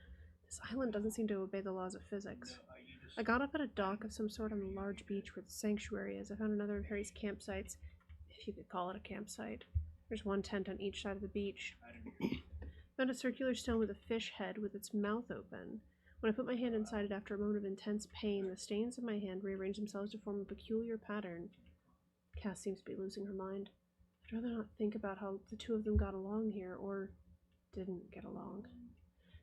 this island doesn't seem to obey the laws of physics. I got up at a dock of some sort on the large beach where the sanctuary is. I found another of Harry's campsites, if you could call it a campsite. There's one tent on each side of the beach. Found a circular stone with a fish head with its mouth open. When I put my hand inside it after a moment of intense pain, the stains of my hand rearranged themselves to form a peculiar pattern. Cass seems to be losing her mind. I'd rather not think about how the two of them got along here, or didn't get along.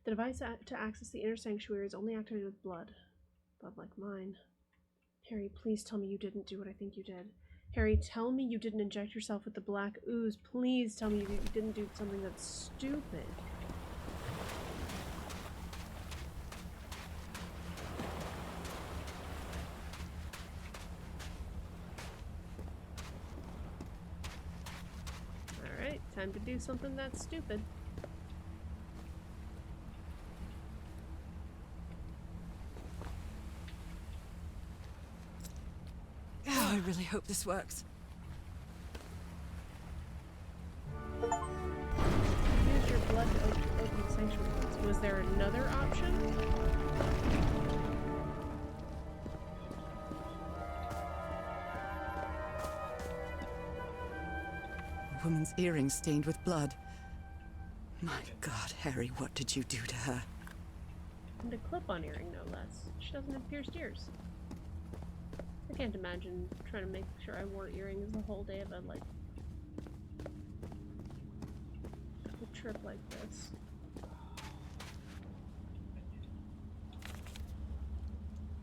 The device to access the inner sanctuary is only activated with blood. Blood like mine. Harry, please tell me you didn't do what I think you did. Harry, tell me you didn't inject yourself with the black ooze. Please tell me you didn't do something that's stupid. Alright, time to do something that's stupid. Oh, I really hope this works. Use your blood to open the sanctuary. Was there another option? A woman's earring stained with blood. My God, Harry, what did you do to her? And a clip-on earring, no less. She doesn't have pierced ears. I can't imagine trying to make sure I wore earrings the whole day of a, like, a trip like this.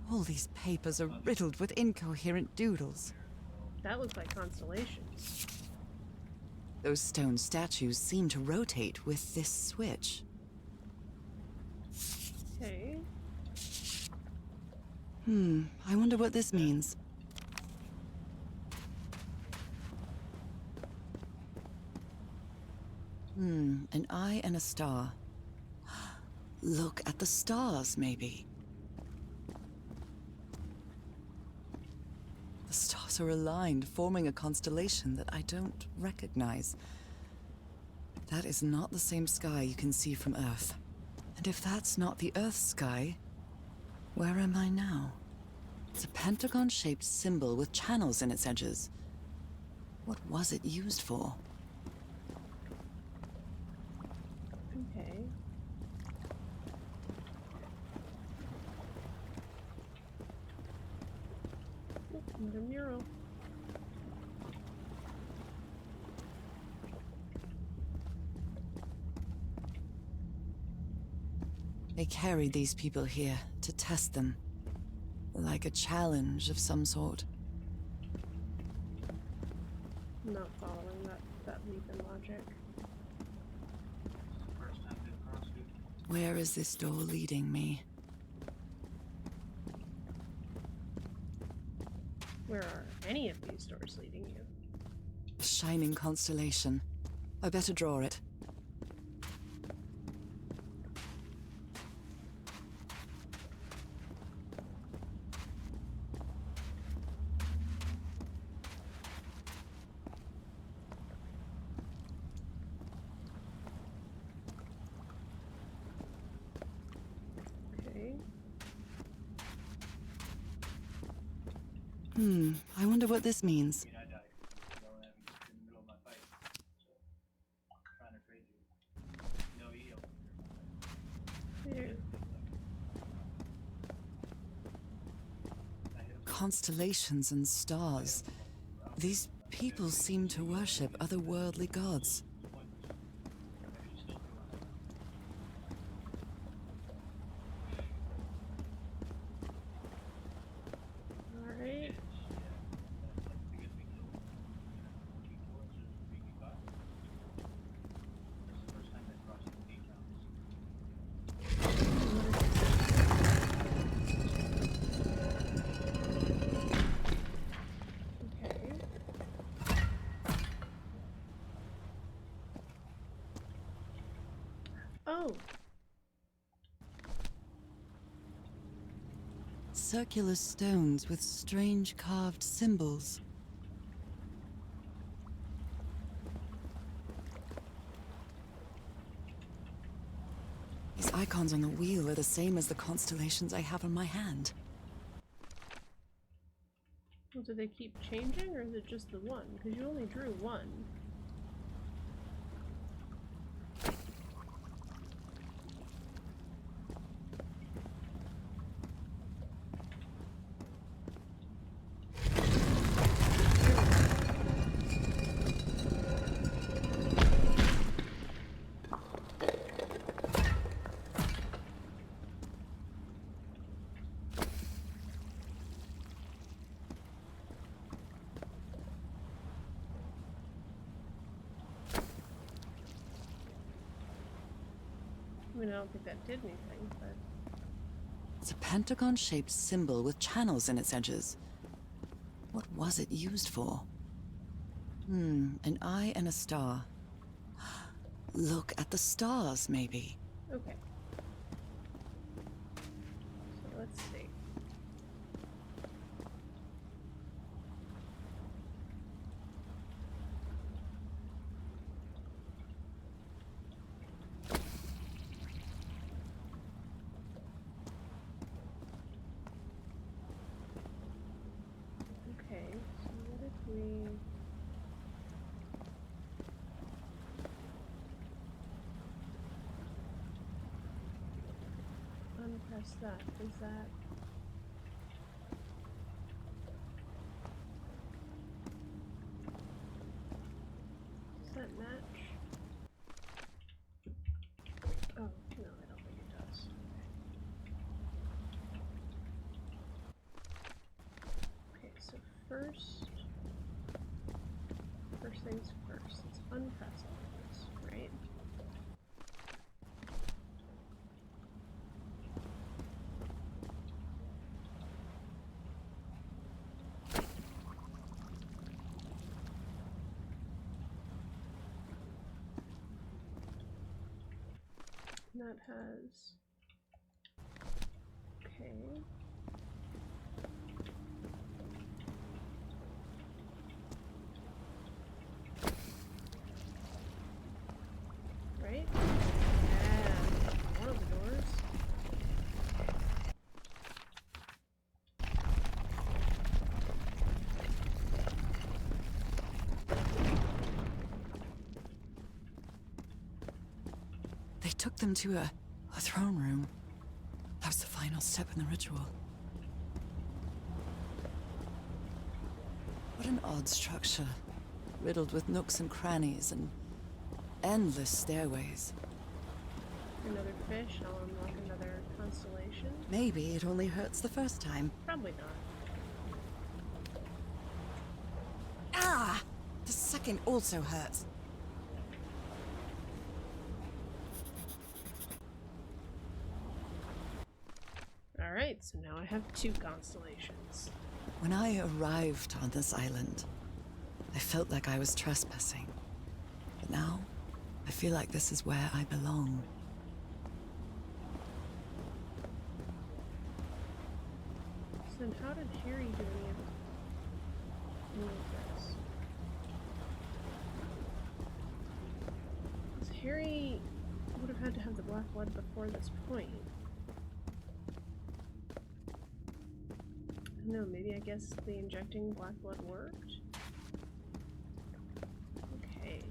All these papers are riddled with incoherent doodles. That looks like constellations. Those stone statues seem to rotate with this switch. Okay. I wonder what this means. An eye and a star. Look at the stars, maybe. The stars are aligned, forming a constellation that I don't recognize. That is not the same sky you can see from Earth. And if that's not the Earth's sky, where am I now? It's a pentagon-shaped symbol with channels in its edges. What was it used for? Okay. Look, another mural. They carried these people here to test them. Like a challenge of some sort. I'm not following that leap in logic. First time they've crossed it. Where is this door leading me? Where are any of these doors leading you? A shining constellation. I better draw it. Okay. I wonder what this means. I died. Yelling at me in the middle of my fight. So, trying to trade you. No, you don't. Here. Constellations and stars. These people seem to worship otherworldly gods. Alright. Okay. Oh, Circular stones with strange carved symbols. icons on the wheel are the same as the constellations I have on my hand. Well, do they keep changing, or is it just the one? Because you only drew one. I mean, I don't think that did anything, but... It's a pentagon-shaped symbol with channels in its edges. What was it used for? An eye and a star. Look at the stars, maybe. Okay. So let's see. Okay, so what if we... unpress that? Is that... does that match? Oh, no, I don't think it does. Okay, so first things first. Let's unpress all of this, right? And that has... okay. Right? Yeah, one of the doors. They took them to a throne room. That was the final step in the ritual. What an odd structure. Riddled with nooks and crannies and endless stairways. Another fish, I'll unlock another constellation. Maybe it only hurts the first time. Probably not. Ah! The second also hurts. Alright, so now I have 2 constellations. When I arrived on this island, I felt like I was trespassing. But now, I feel like this is where I belong. So then how did Harry do any of this? Because Harry would have had to have the black blood before this point. I don't know, maybe I guess the injecting black blood worked? Okay.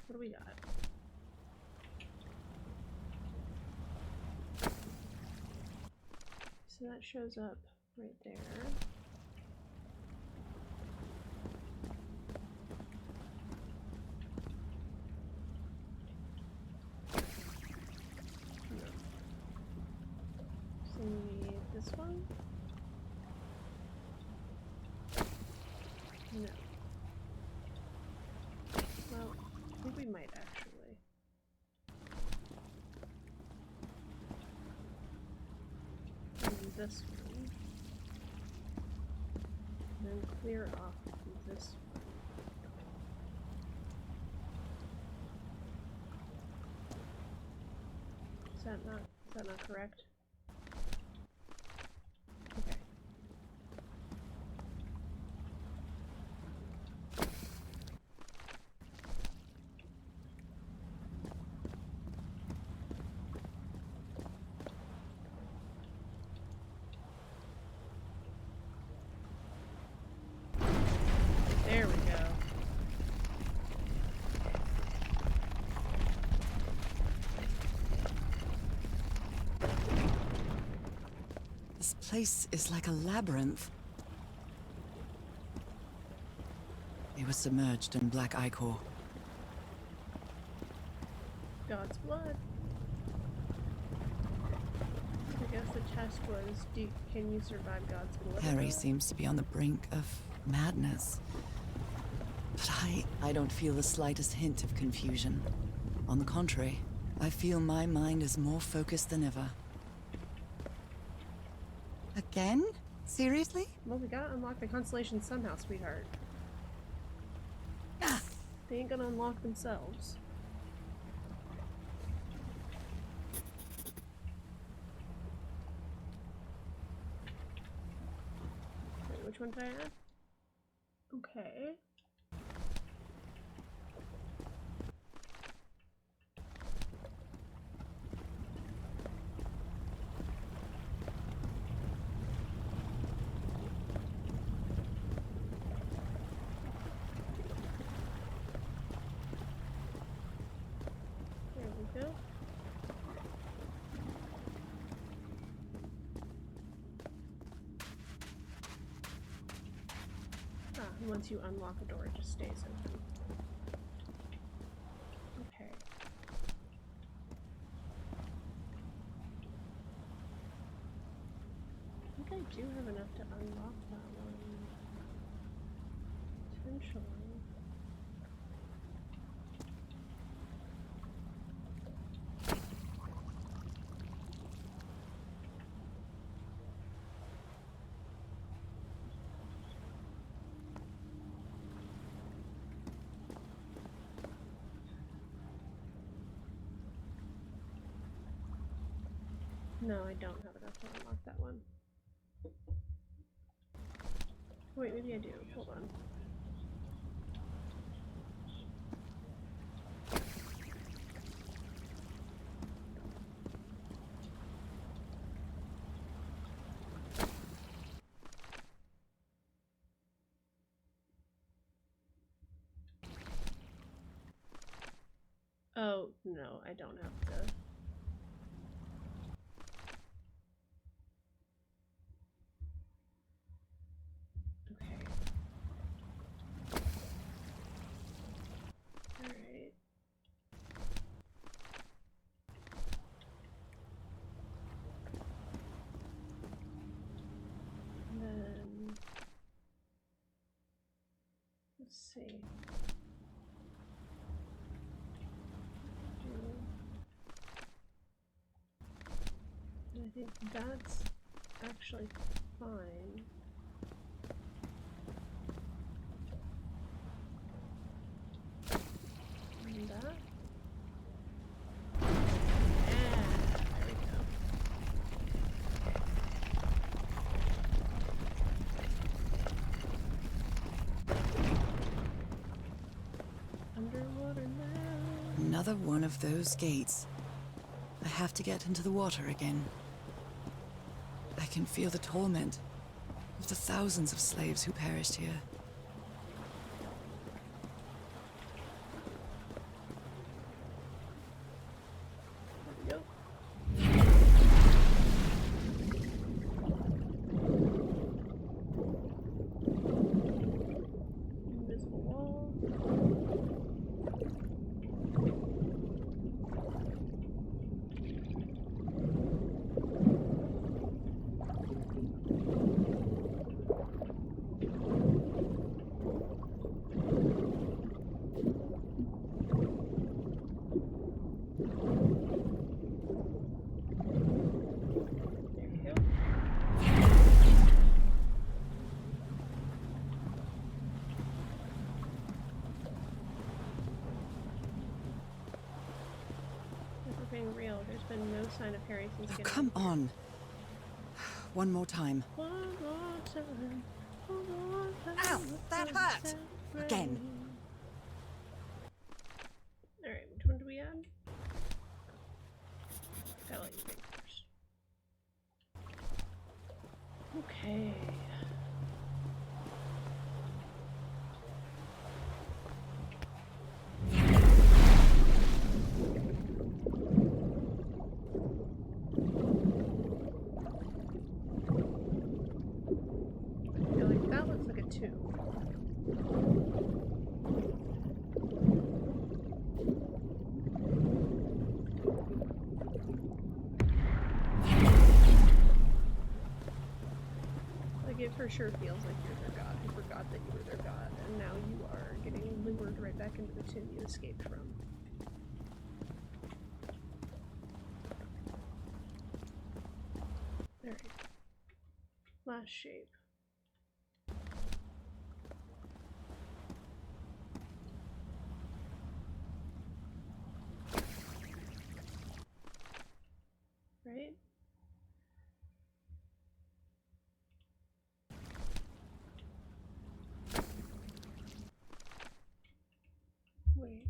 What do we got? So that shows up right there. No. So we need this one? No. Well, I think we might actually. And this one. And then clear off this one. Is that not correct? Okay. place is like a labyrinth. They were submerged in black ichor. God's blood. I guess the test was, can you survive God's blood? Harry seems to be on the brink of madness. But I don't feel the slightest hint of confusion. On the contrary, I feel my mind is more focused than ever. Again? Seriously? Well, we gotta unlock the constellation somehow, sweetheart. Ah. They ain't gonna unlock themselves. Wait, which one did I add? Okay. There we go. And once you unlock a door, it just stays open. Okay. I think I do have enough to unlock that one. Potentially. No, I don't have enough to unlock that one. Wait, maybe I do. Hold on. Oh, no, I don't have to. Alright. And then let's see. I think that's actually fine. And that. Yeah, there we go. Underwater now. Another one of those gates. I have to get into the water again. I can feel the torment of the thousands of slaves who perished here. There we go. Invisible wall. There we go. If we're being real, there's been no sign of Harry since Oh, getting come here. on. One more time. One more time, one more time. Ow, that hurt. Again. Alright, which one do we add? Gotta let you think first. Okay. tomb. Like, it for sure feels like you're their god who forgot that you were their god, and now you are getting lured right back into the tomb you escaped from. Alright. Last shape. Right? Wait.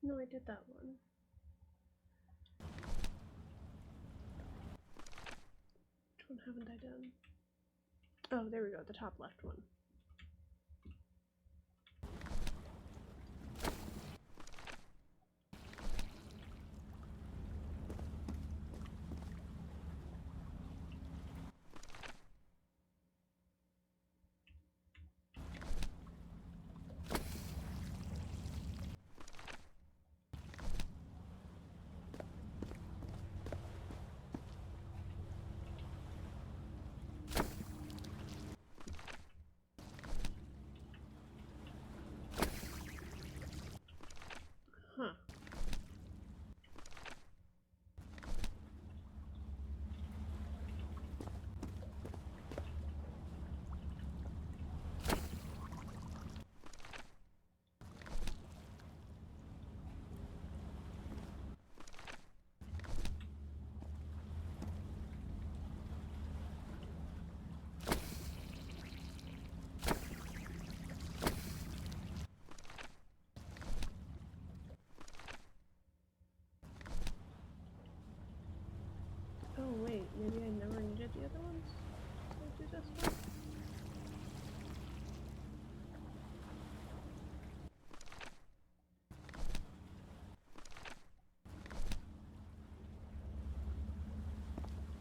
No, I did that one. Which one haven't I done? Oh, there we go, the top left one. Huh. Oh wait, maybe I never needed the other ones? Did I do this one?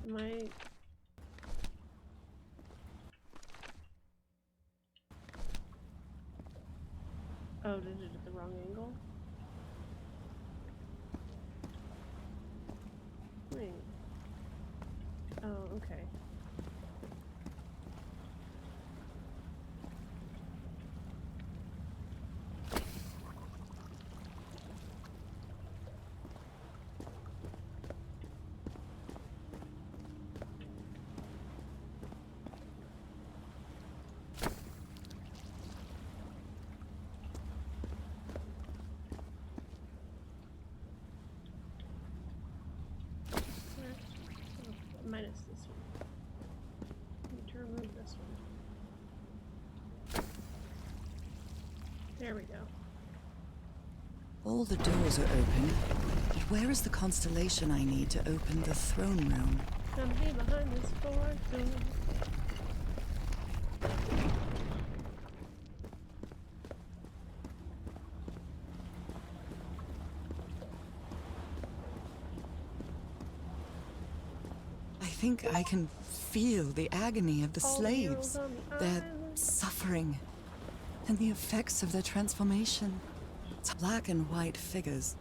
Am I... Oh, did it at the wrong angle? Wait. Oh, okay. Minus this one. I need to remove this one. There we go. All the doors are open, but where is the constellation I need to open the throne room? Come be behind this fourth door. I think I can feel the agony of the All the slaves, heroes on the their island. suffering, and the effects of their transformation. It's black and white figures.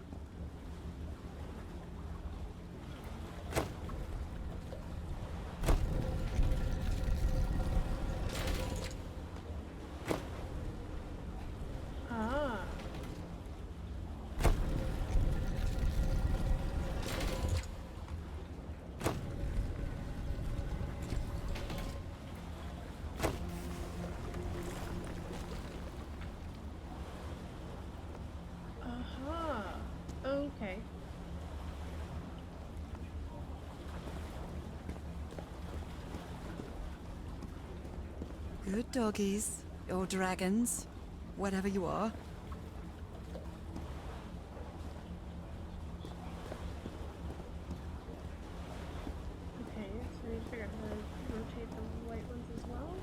Ah. Good doggies. Or dragons. Whatever you are. Okay, so we need to figure out how to rotate the white ones as well.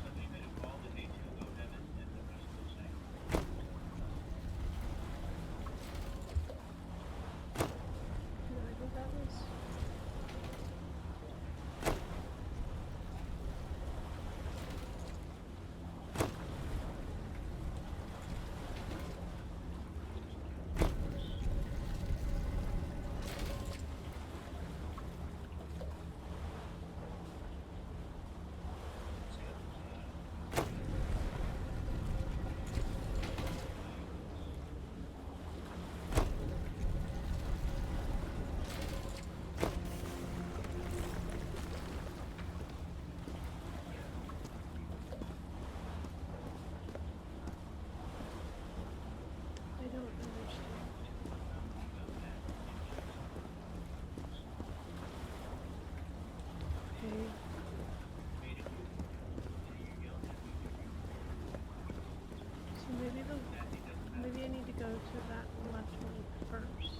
Somebody made a call that needs to go heaven and the rest of the same. No, I think that was. I don't understand. Okay. So maybe I need to go to that left one first.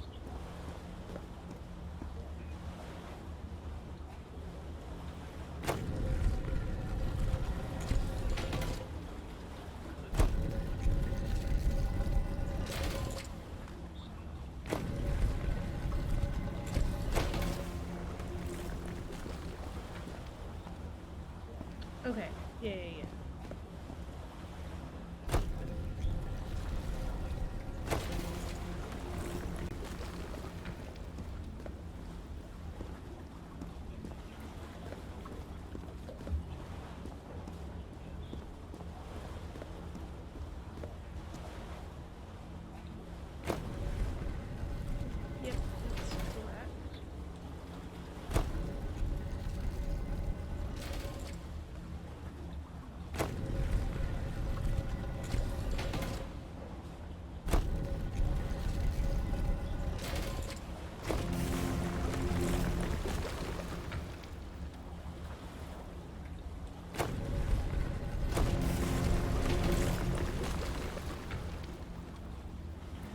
Okay. Yeah. Yep, that's correct.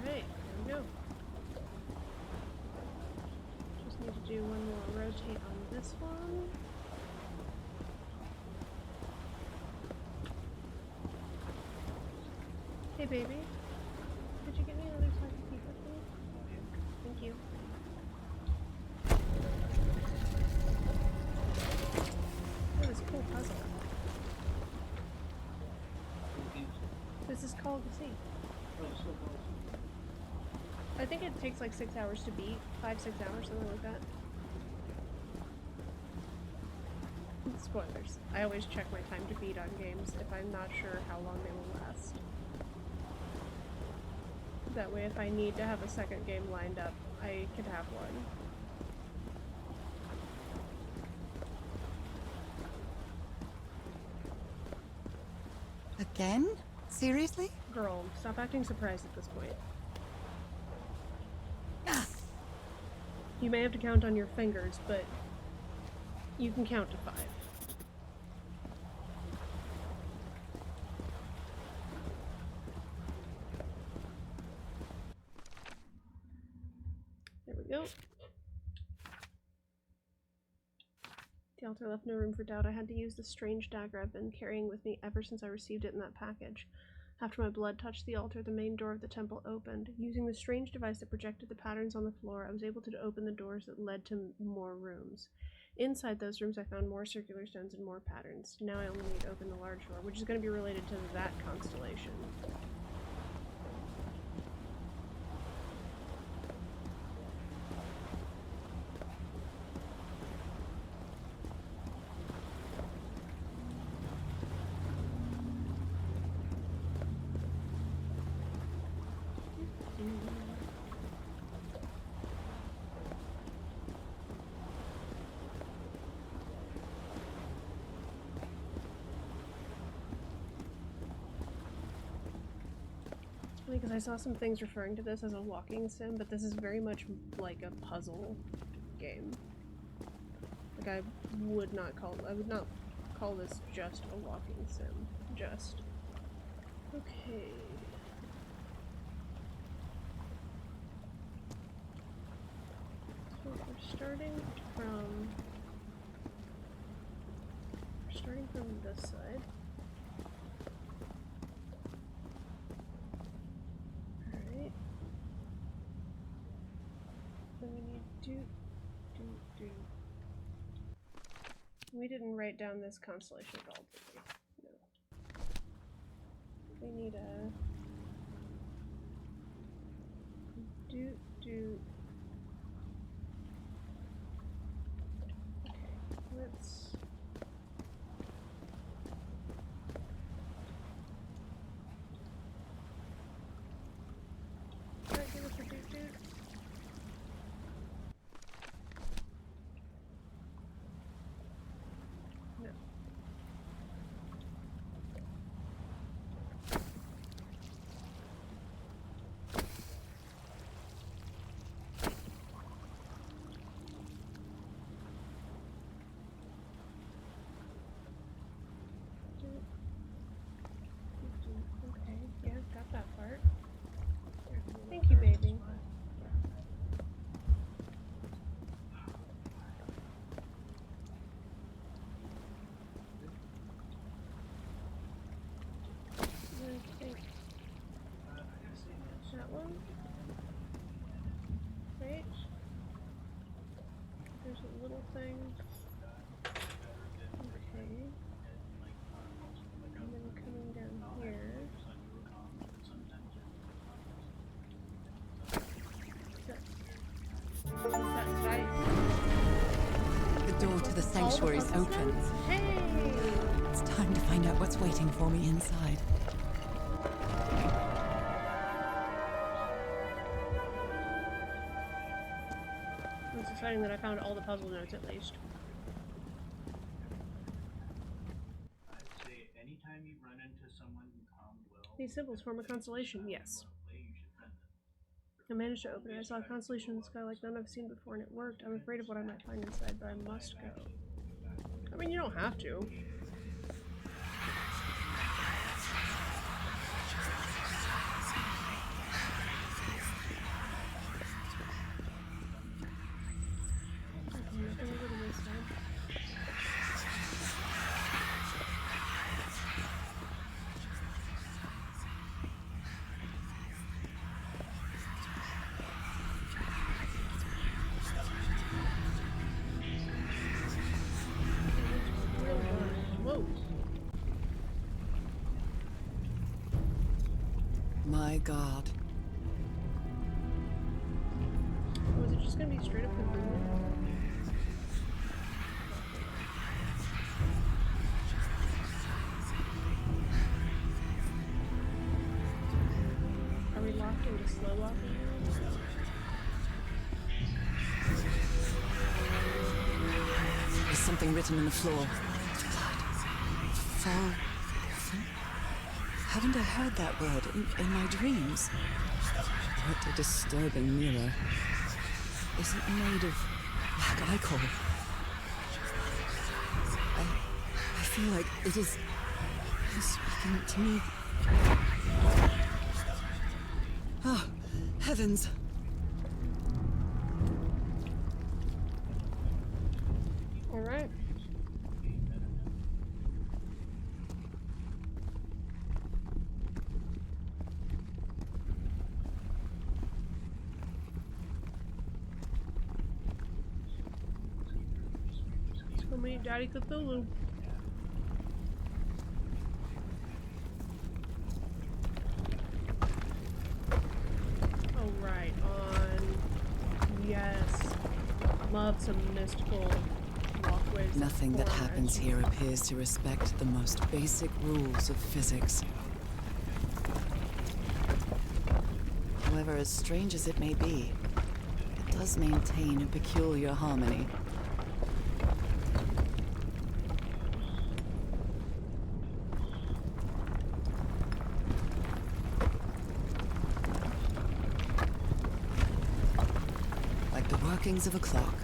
Alright, there we go. Just need to do one more rotate on this one. Hey baby, could you get me another slice of pizza please? Thank you. Oh, this cool puzzle. This is called the sea. I think it takes like 6 hours to beat. 5-6 hours, something like that. Spoilers. I always check my time to beat on games if I'm not sure how long they will last. That way if I need to have a second game lined up, I could have one. Again? Seriously? Girl, stop acting surprised at this point. You may have to count on your fingers, but you can count to 5. There we go. The altar left no room for doubt. I had to use the strange dagger I've been carrying with me ever since I received it in that package. After my blood touched the altar, the main door of the temple opened. Using the strange device that projected the patterns on the floor, I was able to open the doors that led to more rooms. Inside those rooms, I found more circular stones and more patterns. Now I only need to open the large door, which is going to be related to that constellation. Because I saw some things referring to this as a walking sim, but this is very much like a puzzle game. Like I would not call this just a walking sim. Just. Okay. So we're starting from this side. Alright. Then we need do. We didn't write down this constellation at all, did we? No. We need a do. Okay, let's. Alright, give us a do. No. Okay, yeah, got that part. Thank you, baby. Okay. That one. Right. There's a little thing. Okay. And then coming down here. The door to the sanctuary is open. Hey! It's time to find out what's waiting for me inside. It's exciting that I found all the puzzle notes at least. I'd say anytime you run into someone who calmed well, These symbols form a constellation, yes. play, you should friend them. I managed to open it. I saw a constellation in the sky like none I've seen before, and it worked. I'm afraid of what I might find inside, but I must go. I mean, you don't have to. Nothing over to this side. Whoa. My God. Was it just gonna be straight up convenient? Are we locked into slow walking? There's something written on the floor. Fall. Haven't I heard that word in my dreams? What a disturbing mirror. Is it made of black ichor? I feel like it is speaking to me. Oh, heavens. All right. Let's go meet Daddy Cthulhu. Oh, right. Yes. Love some mystical walkways. Nothing that form happens as- here appears to respect the most basic rules of physics. However, as strange as it may be, it does maintain a peculiar harmony. Like the workings of a clock.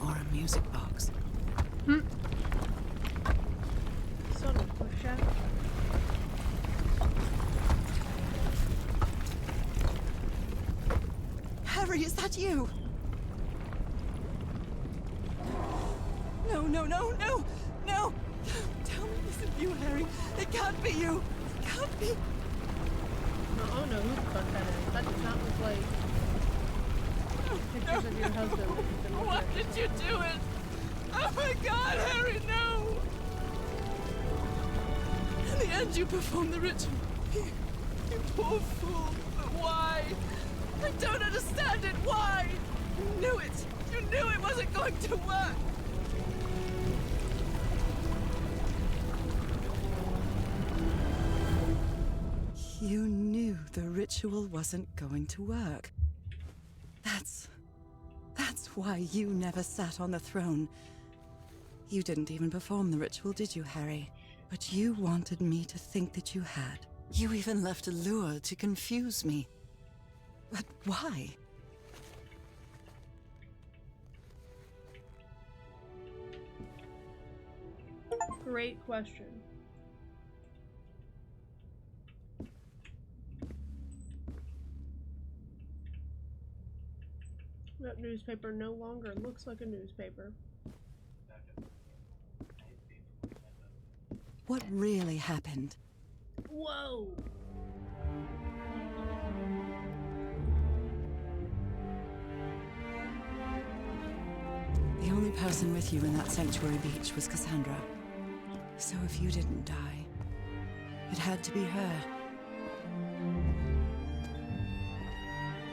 Or a music box. Son of a pusher. Harry, is that you? No, no, no, no, no! Tell me this isn't you, Harry. It can't be you. It can't be. No, I don't know who the fuck that is. That does not look like pictures of your husband that you've been looking Why at. did you do it? Oh my God, Harry, no! In the end, you performed the ritual. You poor fool. But why? I don't understand it. Why? You knew it. You knew it wasn't going to work. You knew the ritual wasn't going to work. That's why you never sat on the throne. You didn't even perform the ritual, did you, Harry? But you wanted me to think that you had. You even left a lure to confuse me. But why? Great question. That newspaper no longer looks like a newspaper. What really happened? Whoa! The only person with you in that sanctuary beach was Cassandra. So if you didn't die, it had to be her.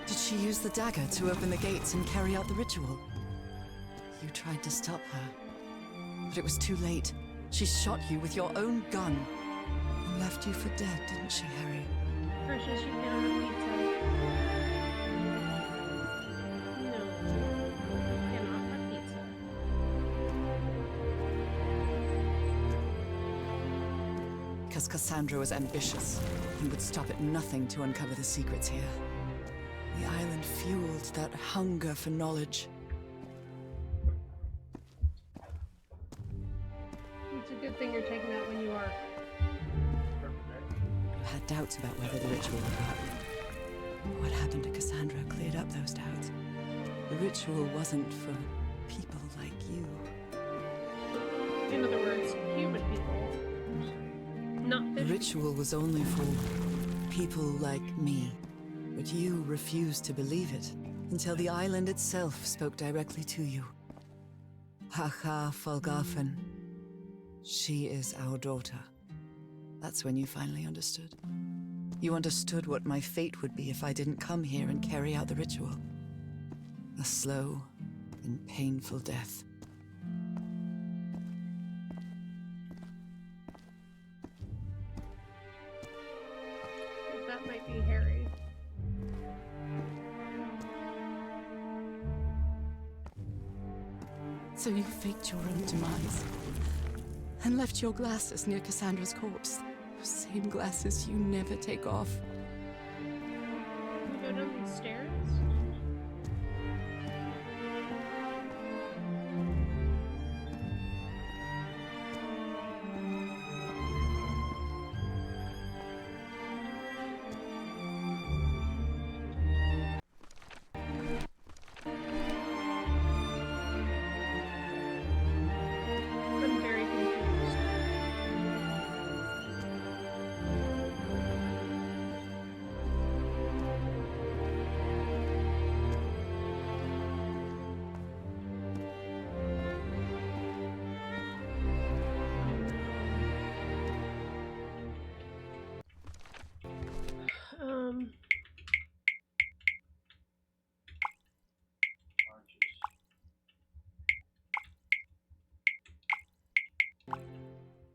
Did she use the dagger to open the gates and carry out the ritual? You tried to stop her, but it was too late. She shot you with your own gun and left you for dead, didn't she, Harry? Precious, you can't have pizza. No, you cannot have pizza. Because Cassandra was ambitious and would stop at nothing to uncover the secrets here. The island fueled that hunger for knowledge. It's a good thing you're taking that when you are. You had doubts about whether the ritual would work. What happened to Cassandra cleared up those doubts. The ritual wasn't for people like you. In other words, human people. Not The fish ritual was only for people like me. But you refused to believe it until the island itself spoke directly to you. Haha Falgafen. She is our daughter. That's when you finally understood. You understood what my fate would be if I didn't come here and carry out the ritual. A slow and painful death. that might be Harry. So you faked your own demise and left your glasses near Cassandra's corpse. Those same glasses you never take off. Can we go down these stairs? I'm very confused.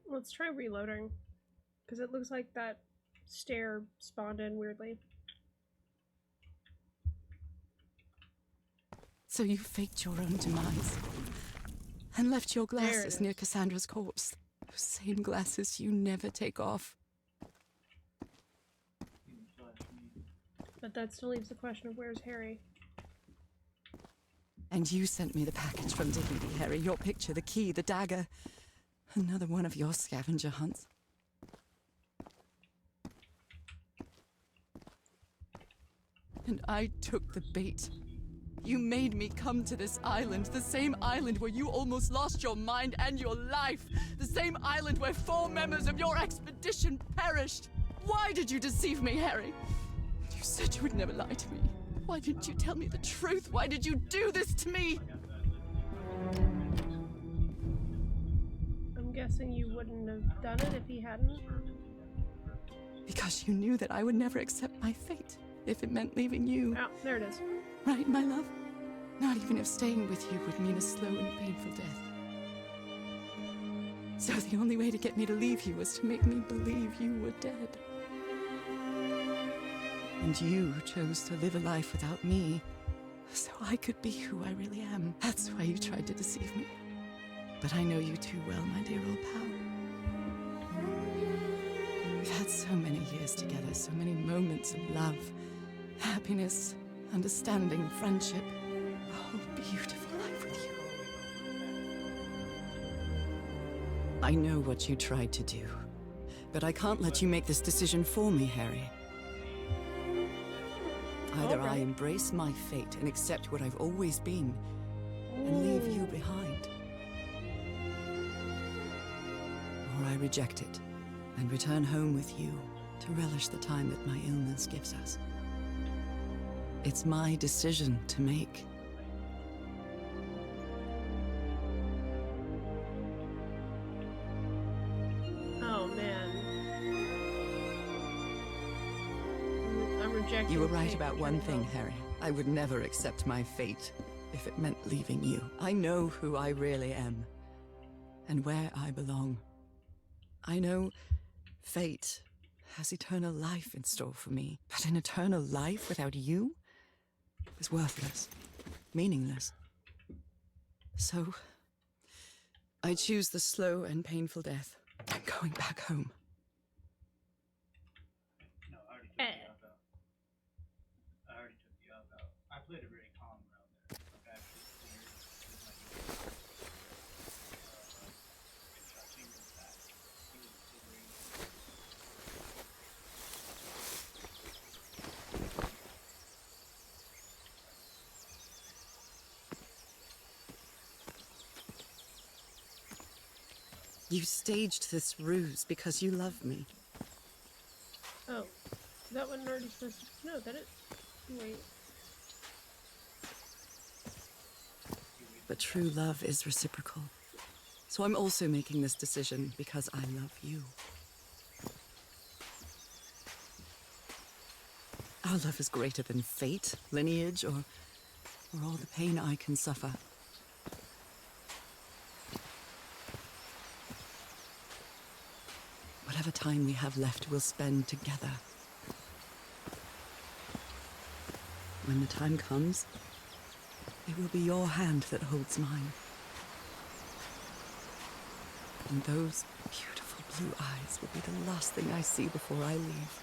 Let's try reloading, because it looks like that stair spawned in weirdly. So you faked your own demise and left your There it glasses near is. Cassandra's corpse. Those same glasses you never take off. But that still leaves the question of where's Harry? And you sent me the package from Dignity, Harry. Your picture, the key, the dagger. Another one of your scavenger hunts. And I took the bait. You made me come to this island, the same island where you almost lost your mind and your life, the same island where 4 members of your expedition perished. Why did you deceive me, Harry? You said you would never lie to me. Why didn't you tell me the truth? Why did you do this to me? I'm guessing you wouldn't have done it if he hadn't. Because you knew that I would never accept my fate if it meant leaving you. Oh, there it is. Right, my love? Not even if staying with you would mean a slow and painful death. So the only way to get me to leave you was to make me believe you were dead. And you chose to live a life without me, so I could be who I really am. That's why you tried to deceive me. But I know you too well, my dear old pal. We've had so many years together, so many moments of love, happiness, understanding, friendship. A whole beautiful life with you. I know what you tried to do, but I can't let you make this decision for me, Harry. Either I embrace my fate and accept what I've always been, and leave you behind, or I reject it and return home with you to relish the time that my illness gives us. It's my decision to make. Oh, man. I'm rejecting. You were right fate about for one thing, myself. Harry. I would never accept my fate if it meant leaving you. I know who I really am, and where I belong. I know fate has eternal life in store for me, but an eternal life without you is worthless, meaningless. So, I choose the slow and painful death. I'm going back home. No, I already took the out. I already took the out. I played a very calm round there. Like, I actually cleared with my unit. Shot Chamber back. He was delivering. You staged this ruse because you love me. Oh, is that one already supposed to? No, that is. Wait. But true love is reciprocal. So I'm also making this decision because I love you. Our love is greater than fate, lineage, or all the pain I can suffer. Whatever time we have left, we'll spend together. When the time comes, it will be your hand that holds mine. And those beautiful blue eyes will be the last thing I see before I leave.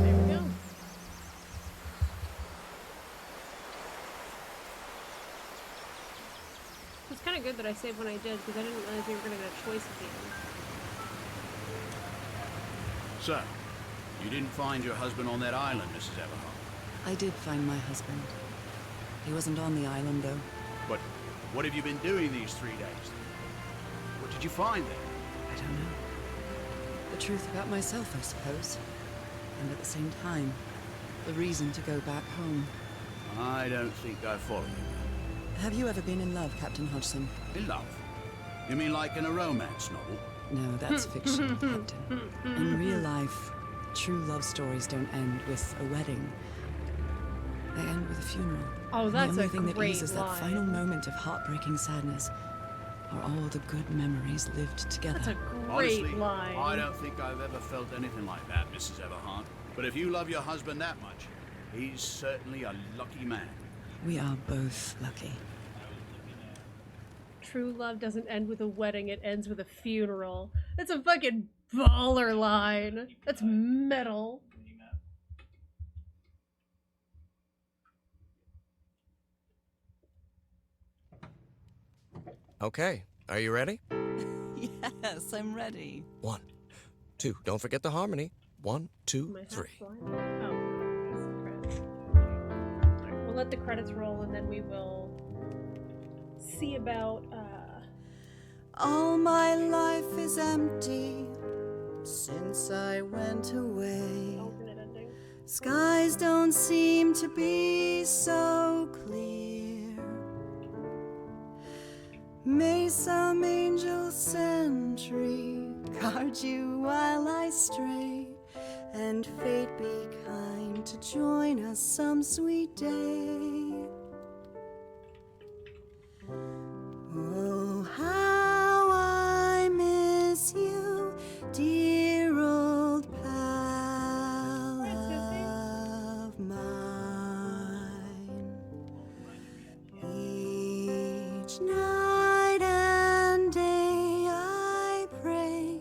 There we go. It's kind of good that I saved when I did, because I didn't realize we were going to get a choice at the end. So, you didn't find your husband on that island, Mrs. Everhart. I did find my husband. He wasn't on the island, though. But what have you been doing these 3 days? What did you find there? I don't know. The truth about myself, I suppose. And at the same time, the reason to go back home. I don't think I follow you. Have you ever been in love, Captain Hodgson? In love? You mean like in a romance novel? No, that's fiction, Captain. In real life, true love stories don't end with a wedding. They end with a funeral. Oh, that's the a only thing that great eases line. that final moment of heartbreaking sadness are all the good memories lived together. That's a great Honestly, line. I don't think I've ever felt anything like that, Mrs. Everhart. But if you love your husband that much, he's certainly a lucky man. We are both lucky. True love doesn't end with a wedding, it ends with a funeral. That's a fucking baller line. That's metal. Minimap. Okay, are you ready? Yes, I'm ready. 1, 2. Don't forget the harmony. 1, 2, My hat's 3. flying. Oh, that's the credits. Alright, we'll let the credits roll and then we will see about All my life is empty since I went away. alternate ending. Skies don't seem to be so clear. May some angel sentry guard you while I stray, and fate be kind to join us some sweet day. Oh, how I miss you, dear old pal of mine. Each night and day I pray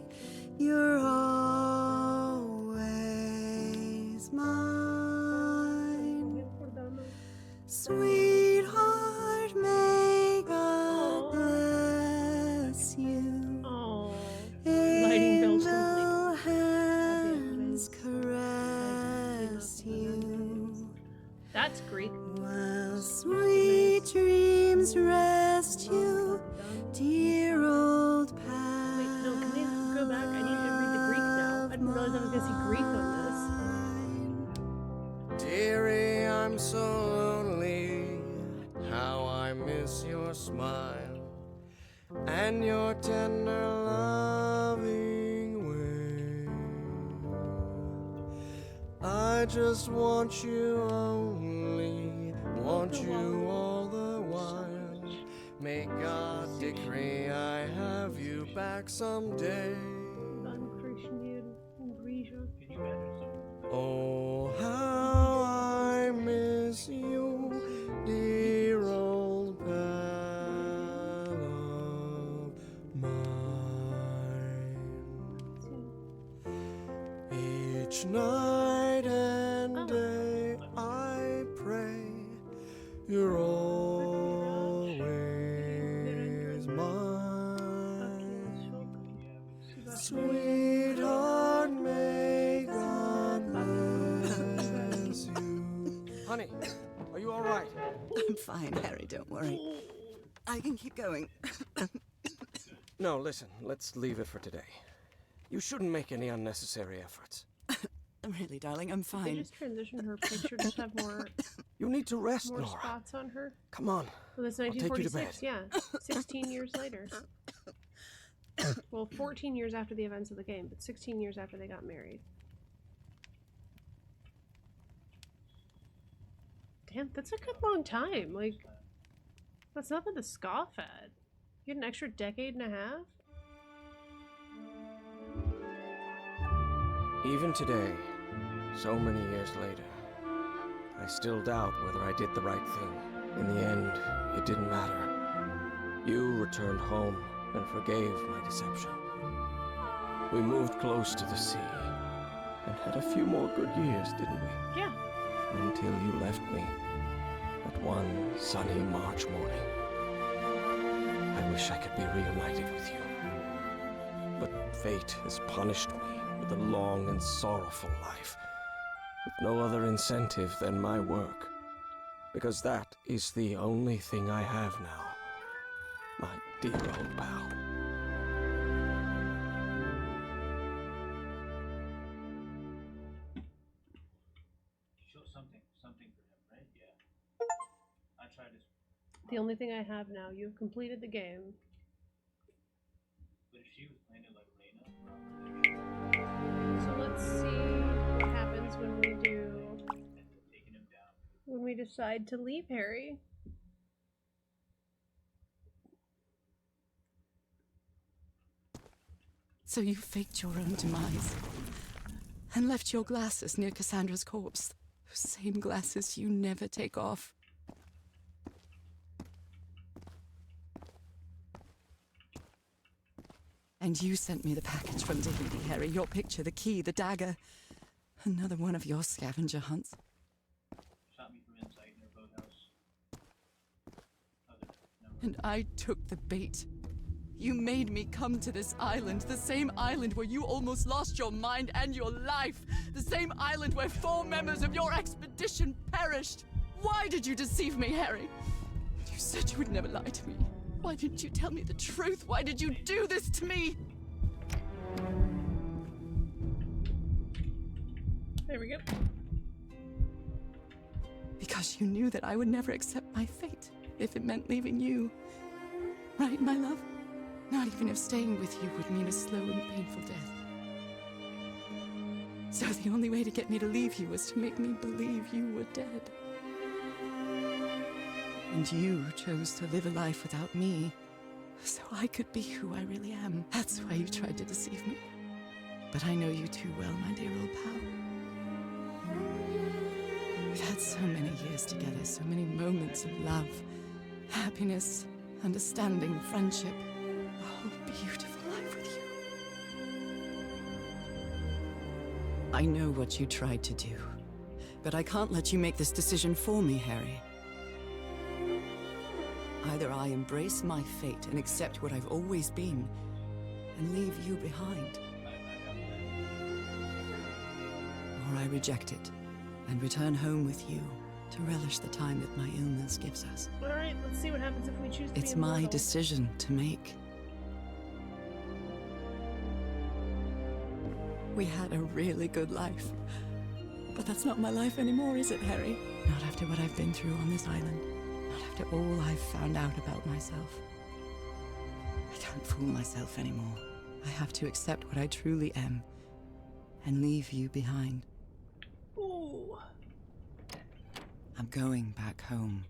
you're always mine. Sweetheart, may God bless you. Oh, lighting bells Angel completely. hands caress you, That's Greek. while sweet dreams rest you, dear old pal. Wait, no, can we go back? I need to read the Greek now. I didn't realize I was gonna see Greek on Dearie, I'm so lonely. How I miss your smile and your tender loving way. I just want you only, want you all the while. May God decree I have you back someday. Oh, how I miss you, dear old pal of mine. Each night and day I pray you're always mine. Sweetheart, may God bless you. Honey, are you all right? I'm fine, Harry, don't worry. I can keep going. No, listen, let's leave it for today. You shouldn't make any unnecessary efforts. Really, darling, I'm They fine. just transition her picture just have more You need to rest, more Nora. spots on her. Come on. Well, that's I'll take you to 1946, yeah. 16 years later. Well, 14 years after the events of the game, but 16 years after they got married. Damn, that's a good long time. Like, that's nothing to scoff at. You get an extra decade and a half? Even today, so many years later, I still doubt whether I did the right thing. In the end, it didn't matter. You returned home and forgave my deception. We moved close to the sea and had a few more good years, didn't we? Yeah. Until you left me that one sunny March morning. I wish I could be reunited with you. But fate has punished me with a long and sorrowful life, with no other incentive than my work. Because that is the only thing I have now, my dear old pal. Show something for him, right? Yeah. I tried to. The only thing I have now, you've completed the game. But if she was playing it like Reina, So let's see what happens when we taking him down. when we decide to leave Harry. So you faked your own demise and left your glasses near Cassandra's corpse. Those same glasses you never take off. And you sent me the package from Tahiti, Harry. Your picture, the key, the dagger. Another one of your scavenger hunts. Shot me from inside in her boathouse. And I took the bait. You made me come to this island, the same island where you almost lost your mind and your life, the same island where 4 members of your expedition perished. Why did you deceive me, Harry? You said you would never lie to me. Why didn't you tell me the truth? Why did you do this to me? There we go. Because you knew that I would never accept my fate if it meant leaving you. Right, my love? Not even if staying with you would mean a slow and painful death. So the only way to get me to leave you was to make me believe you were dead. And you chose to live a life without me, so I could be who I really am. That's why you tried to deceive me. But I know you too well, my dear old pal. We've had so many years together, so many moments of love, happiness, understanding, friendship. A whole beautiful life with you. I know what you tried to do, but I can't let you make this decision for me, Harry. Either I embrace my fate and accept what I've always been, and leave you behind, or I reject it and return home with you to relish the time that my illness gives us. Alright, let's see what happens if we choose to be It's my immortal. decision to make. We had a really good life. But that's not my life anymore, is it, Harry? Not after what I've been through on this island. Not after all I've found out about myself. I can't fool myself anymore. I have to accept what I truly am and leave you behind. Ooh. I'm going back home.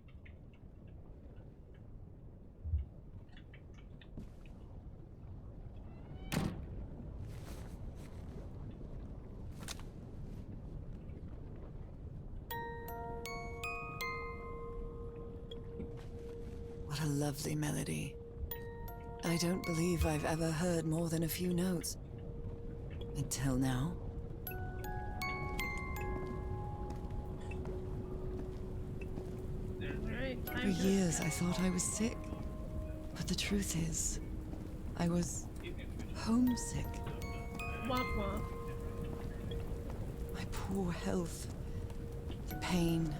What a lovely melody. I don't believe I've ever heard more than a few notes. Until now. Alright, For time to years I thought I was sick. But the truth is, I was homesick. womp womp. My poor health, the pain,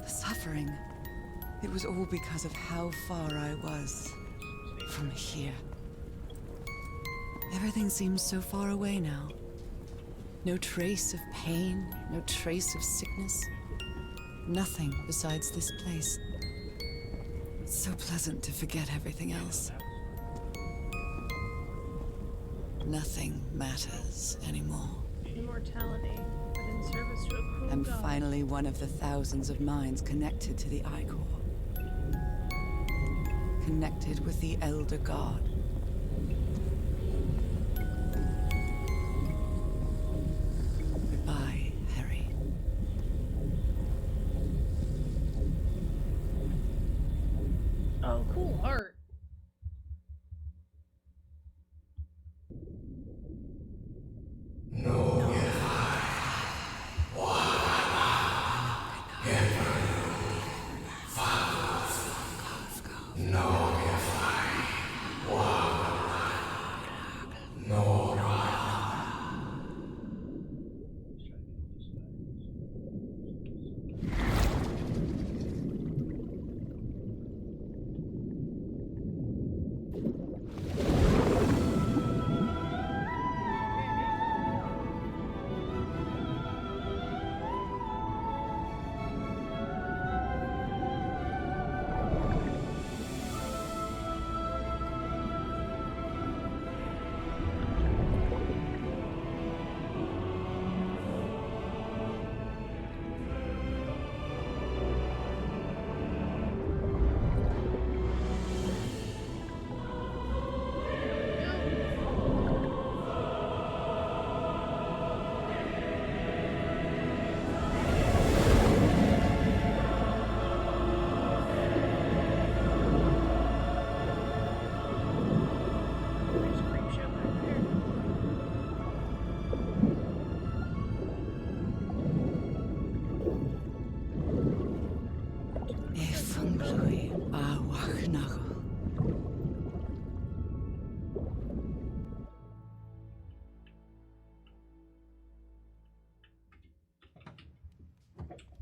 the suffering. It was all because of how far I was from here. Everything seems so far away now. No trace of pain, no trace of sickness. Nothing besides this place. It's so pleasant to forget everything else. Nothing matters anymore. Immortality, but in service to a cruel I'm god. finally one of the thousands of minds connected to the Ichor. Connected with the Elder God. Goodbye, Harry. Oh, cool art.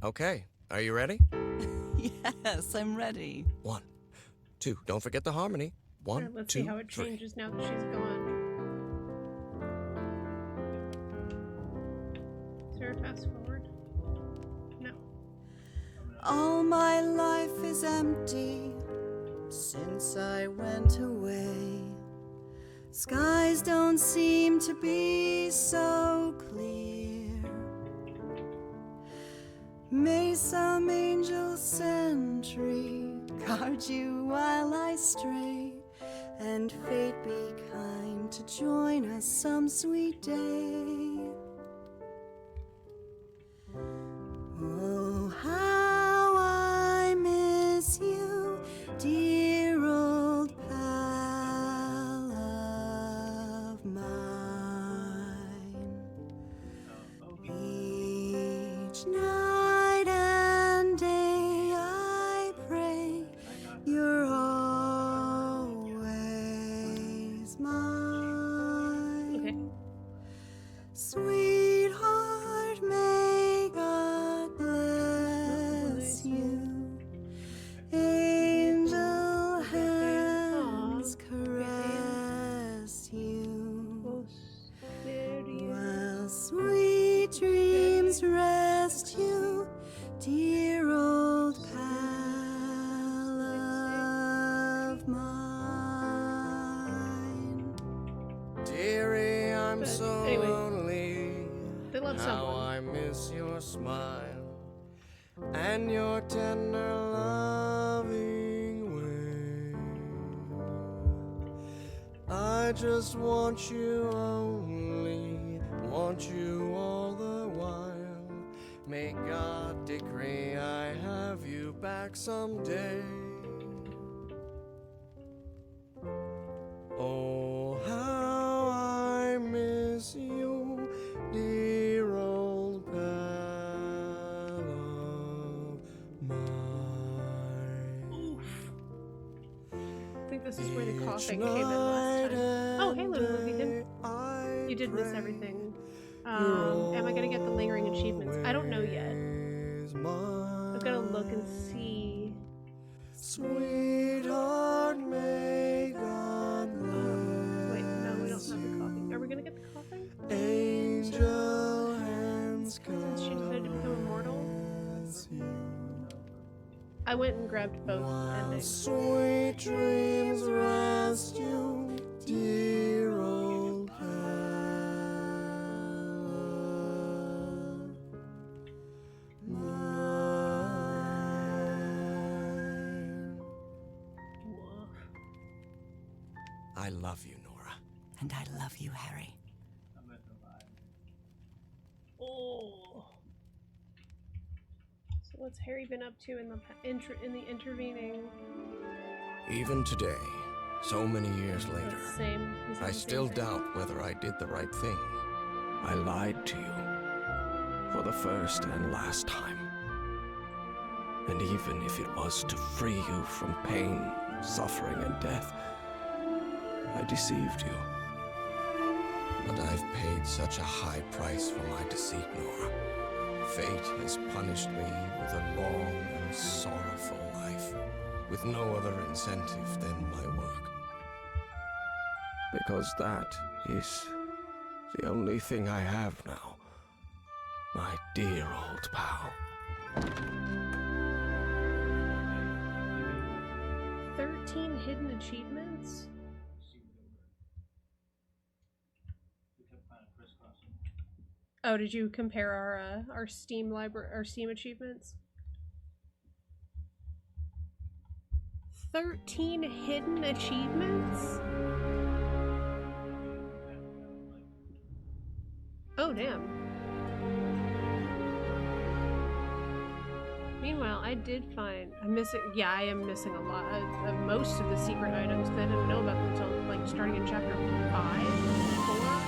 Okay, are you ready? Yes, I'm ready. 1, 2, don't forget the harmony. 1, Alright, let's 2, see how it 3. changes now that she's gone. Is there a fast forward? No. All my life is empty since I went away. Skies don't seem to be so clear. May some angel sentry guard you while I stray, and fate be kind to join us some sweet day. Oh, how I miss you, dear old pal of mine. Each night and day I pray you're always mine. Okay. Sweetheart, may God bless you. Angel hands caress you, while sweet dreams rest you, dear old pal of mine. Dearie, I'm But so anyway, lonely. they love How someone. I miss your smile and your tender loving way. I just want you only, want you all the while. May God decree I have you back someday. Oh, how I miss you, dear old pal of mine. I think this is where the coughing came in last time. Oh, hey, little movie thing. You did miss everything. Am I gonna get the lingering achievements? I don't know yet. I've gotta look and see. Sweetheart, may God bless. Wait, no, we don't have the coughing. Are we gonna get the coughing? Angel hands Since she decided to become immortal? caress you. I went and grabbed both While endings. sweet dreams rest you, dear old pal of mine. Woof. I love you, Nora. And I love you, Harry. I'm at the vibe. Oh. So what's Harry been up to in the intervening? Even today, so many years later, That's the same. He's I on the still same thing. doubt whether I did the right thing. I lied to you for the first and last time. And even if it was to free you from pain, suffering, and death, I deceived you. But I've paid such a high price for my deceit, Nora. Fate has punished me with a long and sorrowful life, with no other incentive than my work. Because that is the only thing I have now, my dear old pal. 13 hidden achievements? See what they were. We kept kind of crisscrossing. Oh, did you compare our Steam library, our Steam achievements? 13 hidden achievements? Oh, damn. Meanwhile, I did find I'm missing. Yeah, I am missing a lot of most of the secret items. Because I didn't know about them until like starting in chapter 5, 4, something like that.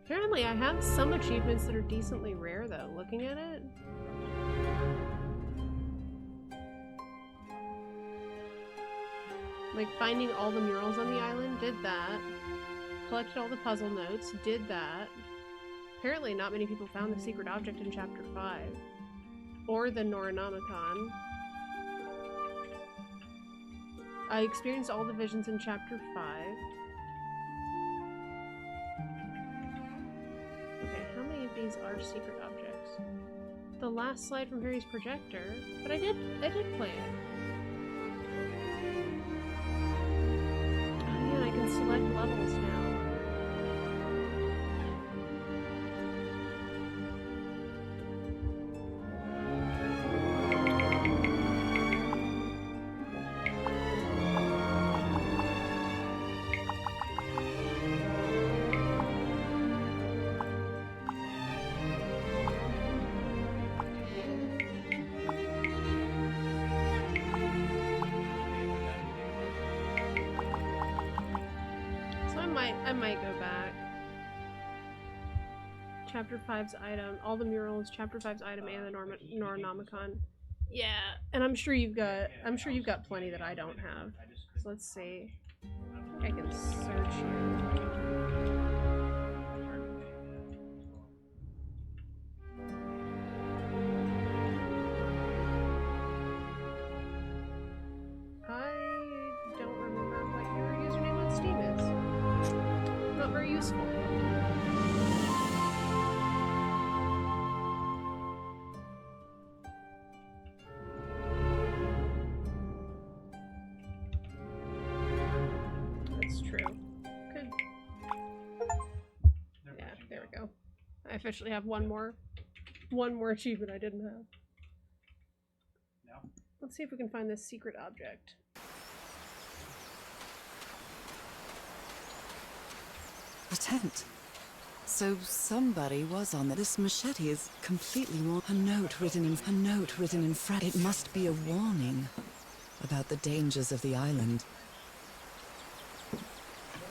Apparently, I have some achievements that are decently rare, though. Looking at it. Like finding all the murals on the island, did that. Collected all the puzzle notes, did that. Apparently not many people found the secret object in Chapter 5. Or the Noronomicon. I experienced all the visions in Chapter 5. Okay, how many of these are secret objects? The last slide from Harry's projector, but I did play it. Oh yeah, and I can select levels now. I might go back. Chapter 5's item, all the murals, Chapter 5's item, and the Noronomicon. Yeah, and I'm sure you've got plenty that I don't have. So let's see. I can search here. I don't remember what your username on Steam is. Not very useful. That's true. Could. Yeah, there we go. I officially have one more achievement I didn't have. No? Let's see if we can find this secret object. A tent. So somebody was on there. This machete is completely worn. A note written in French. It must be a warning about the dangers of the island.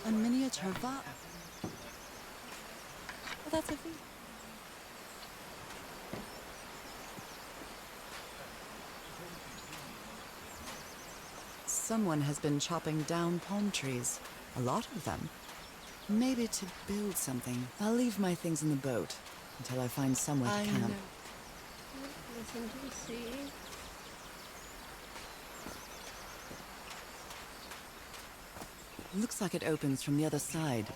A miniature va. Well, that's a V. Someone has been chopping down palm trees. A lot of them. Maybe to build something. I'll leave my things in the boat until I find somewhere to camp. Listen to the sea. Looks like it opens from the other side.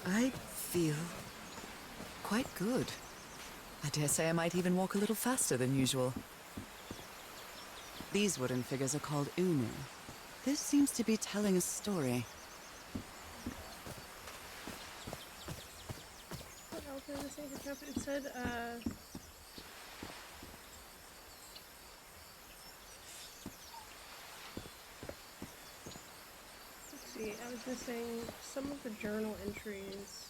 I feel quite good. I dare say I might even walk a little faster than usual. These wooden figures are called Unu. This seems to be telling a story. What else did I say for chapter? It said, let's see, I was missing some of the journal entries.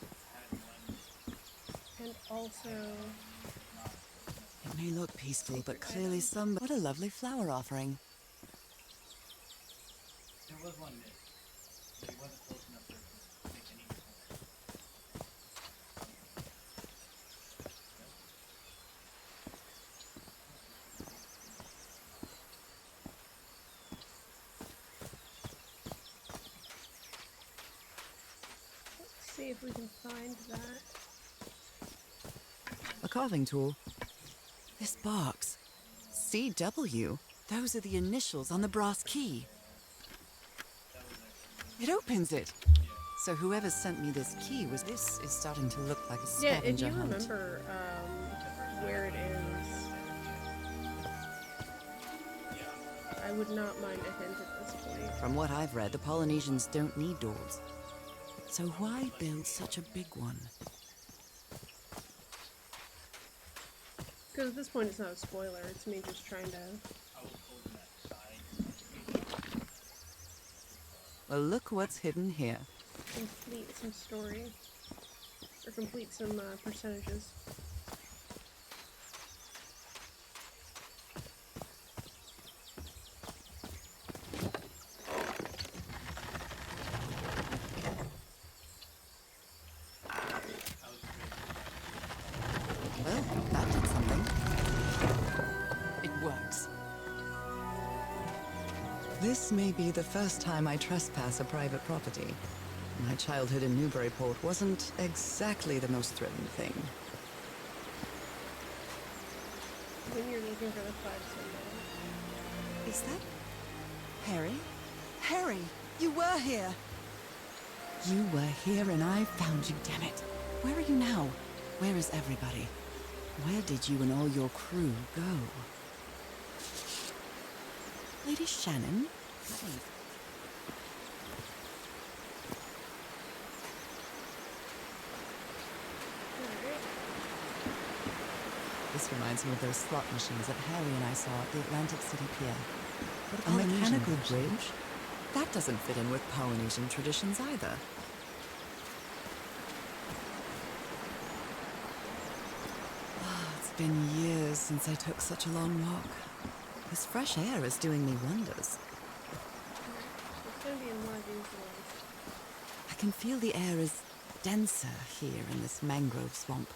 And also... It may look peaceful, but clearly what a lovely flower offering. There was one missed, but he wasn't close enough to make any sense. Let's see if we can find that. A carving tool. This box. CW. Those are the initials on the brass key. It opens it. So whoever sent me this key was... This is starting to look like a Yeah, if scavenger you hunt. remember where it is, I would not mind a hint at this point. From what I've read, the Polynesians don't need doors. So why build such a big one? Because at this point it's not a spoiler, it's me just trying to... I was holding that side. Well, look what's hidden here. complete some story. Or complete some percentages. Well, that did something. It works. This may be the first time I trespass a private property. My childhood in Newburyport wasn't exactly the most thrilling thing. When you're looking for the 5 symbol. Is that Harry? Harry, you were here! You were here and I found you, damn it. Where are you now? Where is everybody? Where did you and all your crew go? Lady Shannon? Hey. This reminds me of those slot machines that Harry and I saw at the Atlantic City Pier. What a mechanical bridge? That doesn't fit in with Polynesian traditions either. It's been years since I took such a long walk. This fresh air is doing me wonders. It's gonna be in one of these ones. I can feel the air is denser here in this mangrove swamp.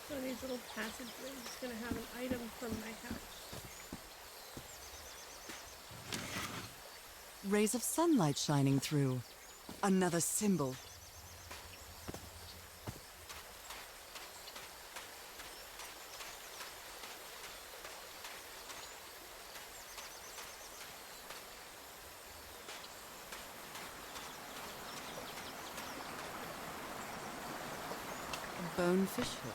One of these little passageways is gonna have an item from my house. Rays of sunlight shining through. Another symbol. A bonefish hook.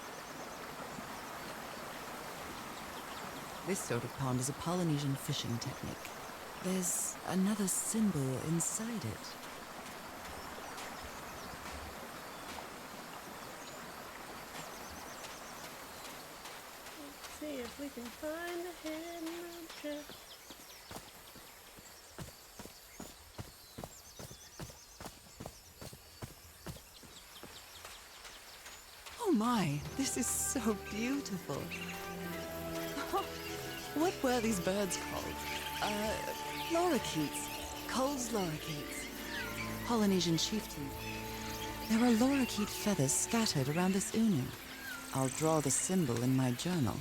This sort of pond is a Polynesian fishing technique. There's another symbol inside it. Let's see if we can find a hidden object. Oh my, this is so beautiful. What were these birds called? Lorikeets. Cole's lorikeets. Polynesian chieftain. There are lorikeet feathers scattered around this unu. I'll draw the symbol in my journal.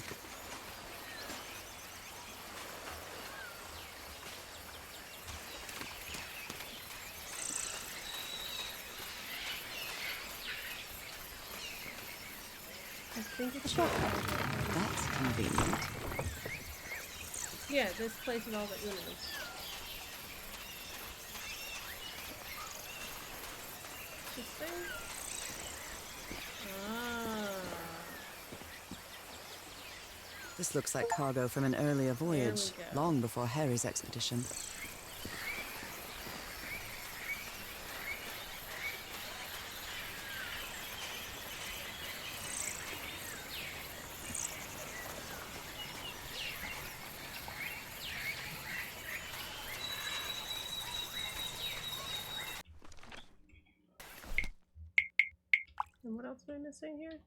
I think it's short. That's convenient. Yeah, this place with all the unus. This thing? Ah. This looks like cargo from an earlier voyage, There we go. long before Harry's expedition. And what else am I missing here?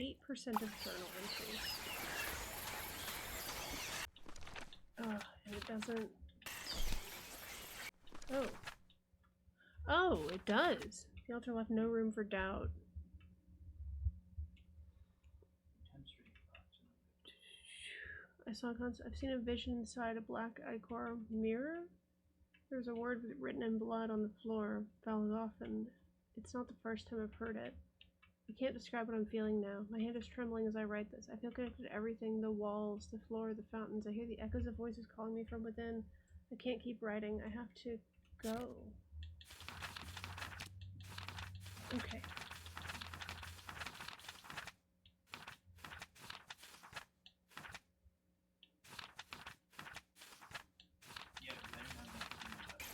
8% of journal entries. And it doesn't... Oh. Oh, it does! The altar left no room for doubt. I've seen a vision inside a black ichor mirror. There's a word written in blood on the floor. Fell off, and it's not the first time I've heard it. I can't describe what I'm feeling now. My hand is trembling as I write this. I feel connected to everything, the walls, the floor, the fountains. I hear the echoes of voices calling me from within. I can't keep writing. I have to go. Okay. Yeah, they don't have that thing about it.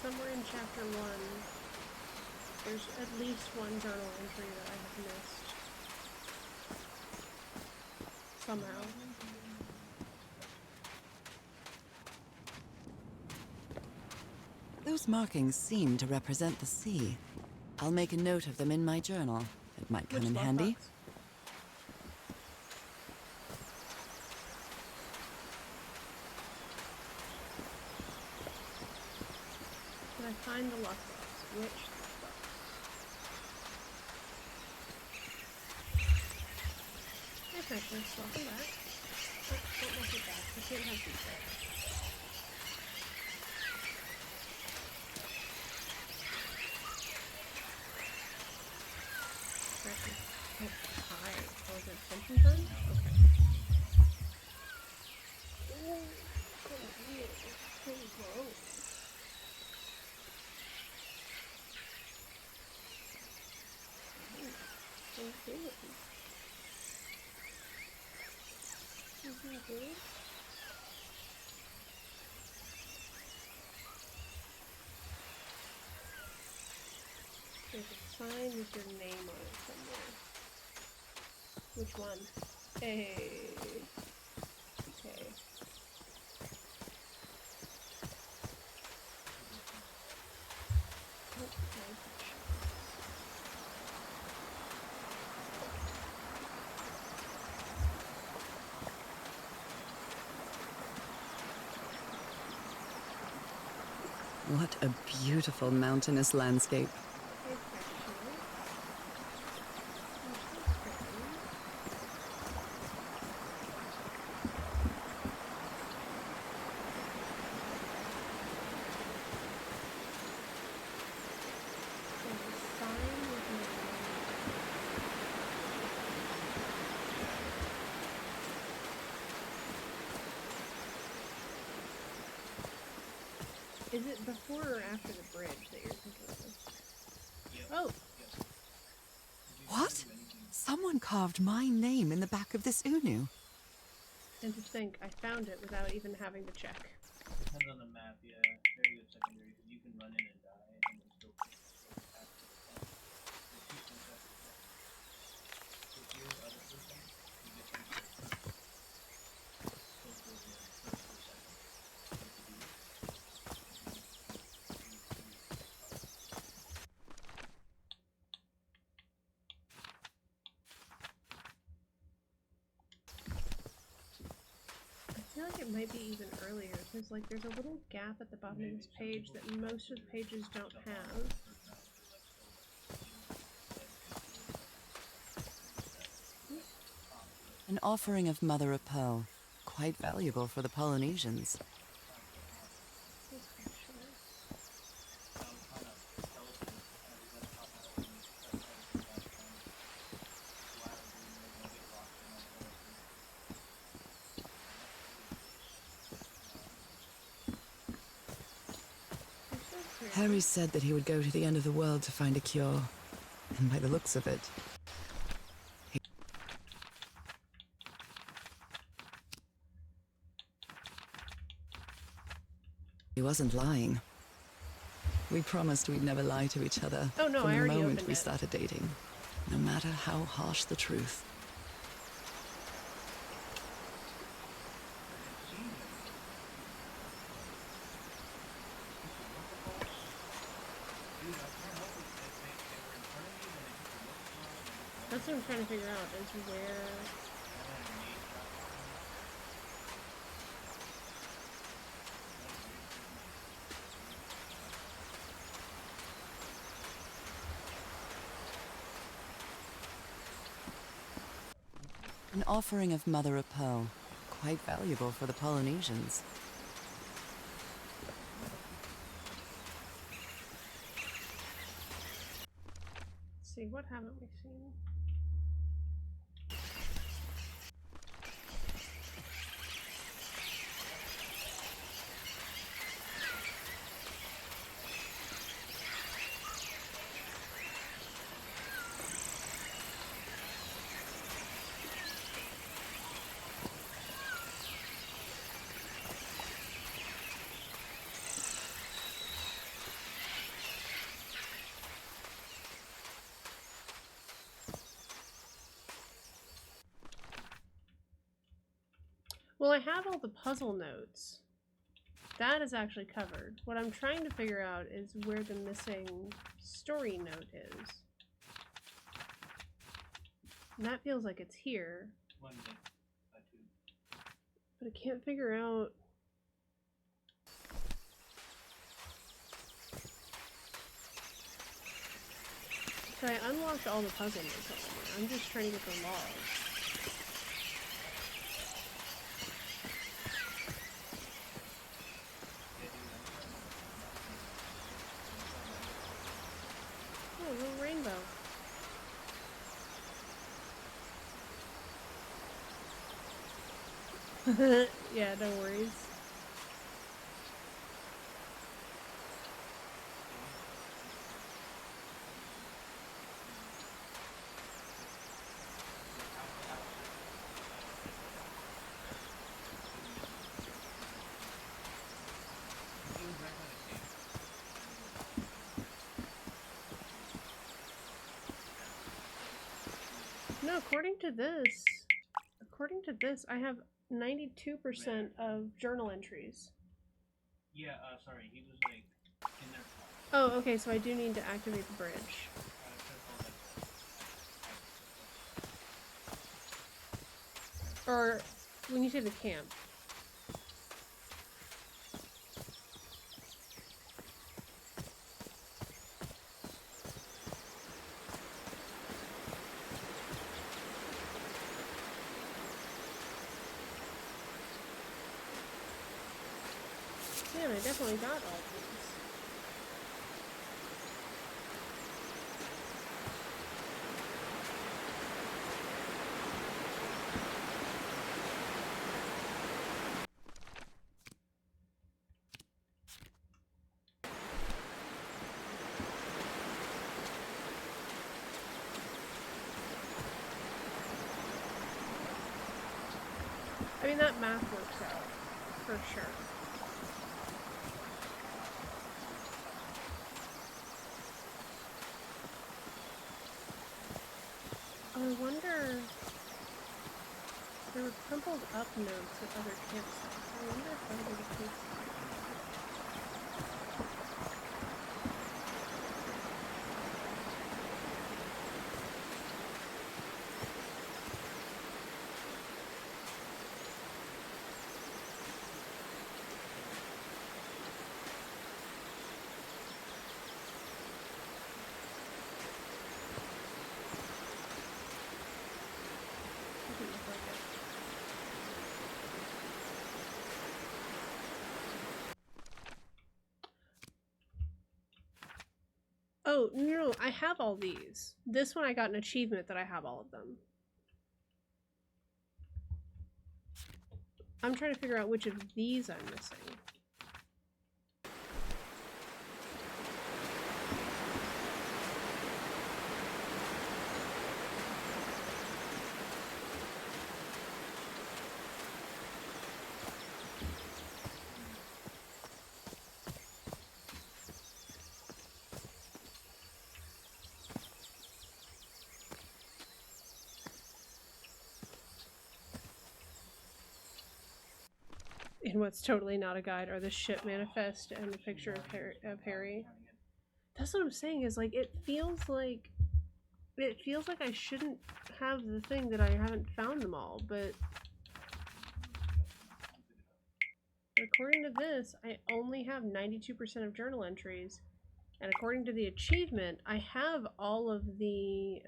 Somewhere in chapter 1, there's at least one journal entry that I have missed. Somehow. Those markings seem to represent the sea. I'll make a note of them in my journal. It might come Which in handy. lockbox? find the lockbox. Which box? Hey, Precious. Welcome back. Oh, don't look at that. You can't have pizza. Precious. Oh, hi. Oh, is it attention time? Okay. Oh, come here. Come home. How you doing? Isn't good? There's a sign with your name on it somewhere. Which one? Hey. Okay. Oh, my gosh. What a beautiful mountainous landscape. Hey, Precious. You're so pretty. There's a sign with your name on it. Is it before or after the bridge that you're thinking of? Oh, What? Someone carved my name in the back of this Unu. and to think I found it without even having to check. Depends on the map, yeah. Very good secondary, because you can run in and die and then still go past it. There's two things after that. If you're the other person, you get them to both goes in first or second. So if you do it, I feel like it might be even earlier because like there's a little gap at the bottom of this page that most of the pages don't have. An offering of mother of pearl. Quite valuable for the Polynesians. Yes, actually. You're so pretty. Harry said that he would go to the end of the world to find a cure. And by the looks of it, he wasn't lying. We promised we'd never lie to each other Oh, no, from I the already moment opened we it. started dating, no matter how harsh the truth. That's what I'm trying to figure out is where. An offering of mother of pearl. Quite valuable for the Polynesians. Let's see, what haven't we seen? Well, I have all the puzzle notes. That is actually covered. What I'm trying to figure out is where the missing story note is. And that feels like it's here, One bit, two. but I can't figure out. So I unlocked all the puzzle notes already. I'm just trying to get the logs. Oh, a little rainbow. Yeah, no worries. No, according to this, I have 92% of journal entries. Yeah, sorry, he was like in their car. Oh, okay, so I do need to activate the bridge. Or, when you say the camp. Man, I definitely got all these. I mean, that math works out, for sure. I wonder... There were crumpled up notes at other campsites. I wonder if that would be the case. Doesn't look like it. Oh, no, I have all these. This one I got an achievement that I have all of them. I'm trying to figure out which of these I'm missing. And what's totally not a guide are the ship manifest and the picture of Harry. That's what I'm saying, is like it feels like I shouldn't have the thing that I haven't found them all, but according to this, I only have 92% of journal entries, and according to the achievement, I have all of the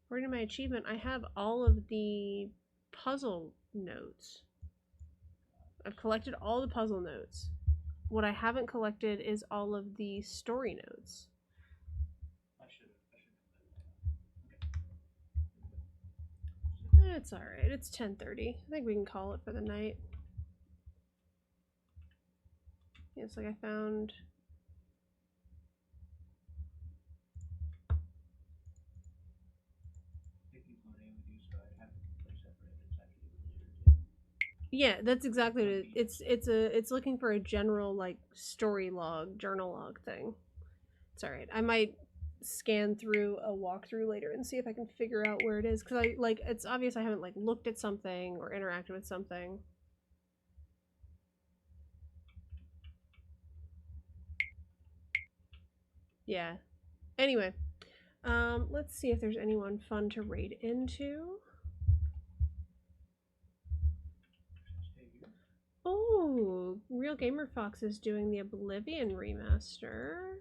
according to my achievement, I have all of the puzzle notes. I've collected all the puzzle notes. What I haven't collected is all of the story notes. It's alright. It's 10:30. I think we can call it for the night. Yeah, it's like I found... Yeah, that's exactly what it is. It's looking for a general like story log, journal log thing. It's alright. I might scan through a walkthrough later and see if I can figure out where it is, because I like it's obvious I haven't like looked at something or interacted with something. Yeah. Anyway, let's see if there's anyone fun to raid into. Oh, Real Gamer Fox is doing the Oblivion remaster.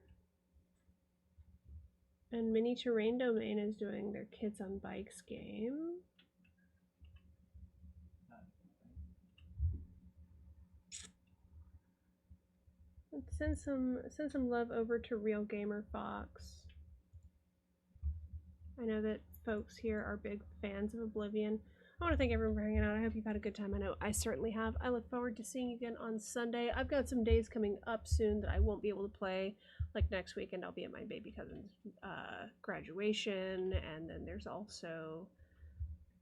And Mini Terrain Domain is doing their Kids on Bikes game. Let's send some love over to Real Gamer Fox. I know that folks here are big fans of Oblivion. I want to thank everyone for hanging out. I hope you've had a good time. I know I certainly have. I look forward to seeing you again on Sunday. I've got some days coming up soon that I won't be able to play. Like next weekend, I'll be at my baby cousin's graduation, and then there's also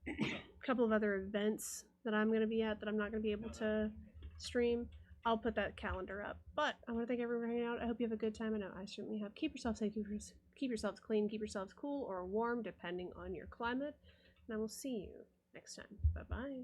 a couple of other events that I'm going to be at that I'm not going to be able to stream. I'll put that calendar up. But I want to thank everyone for hanging out. I hope you have a good time. I know I certainly have. Keep yourself safe. Keep yourselves clean. Keep yourselves cool or warm, depending on your climate. And I will see you next time. Bye-bye.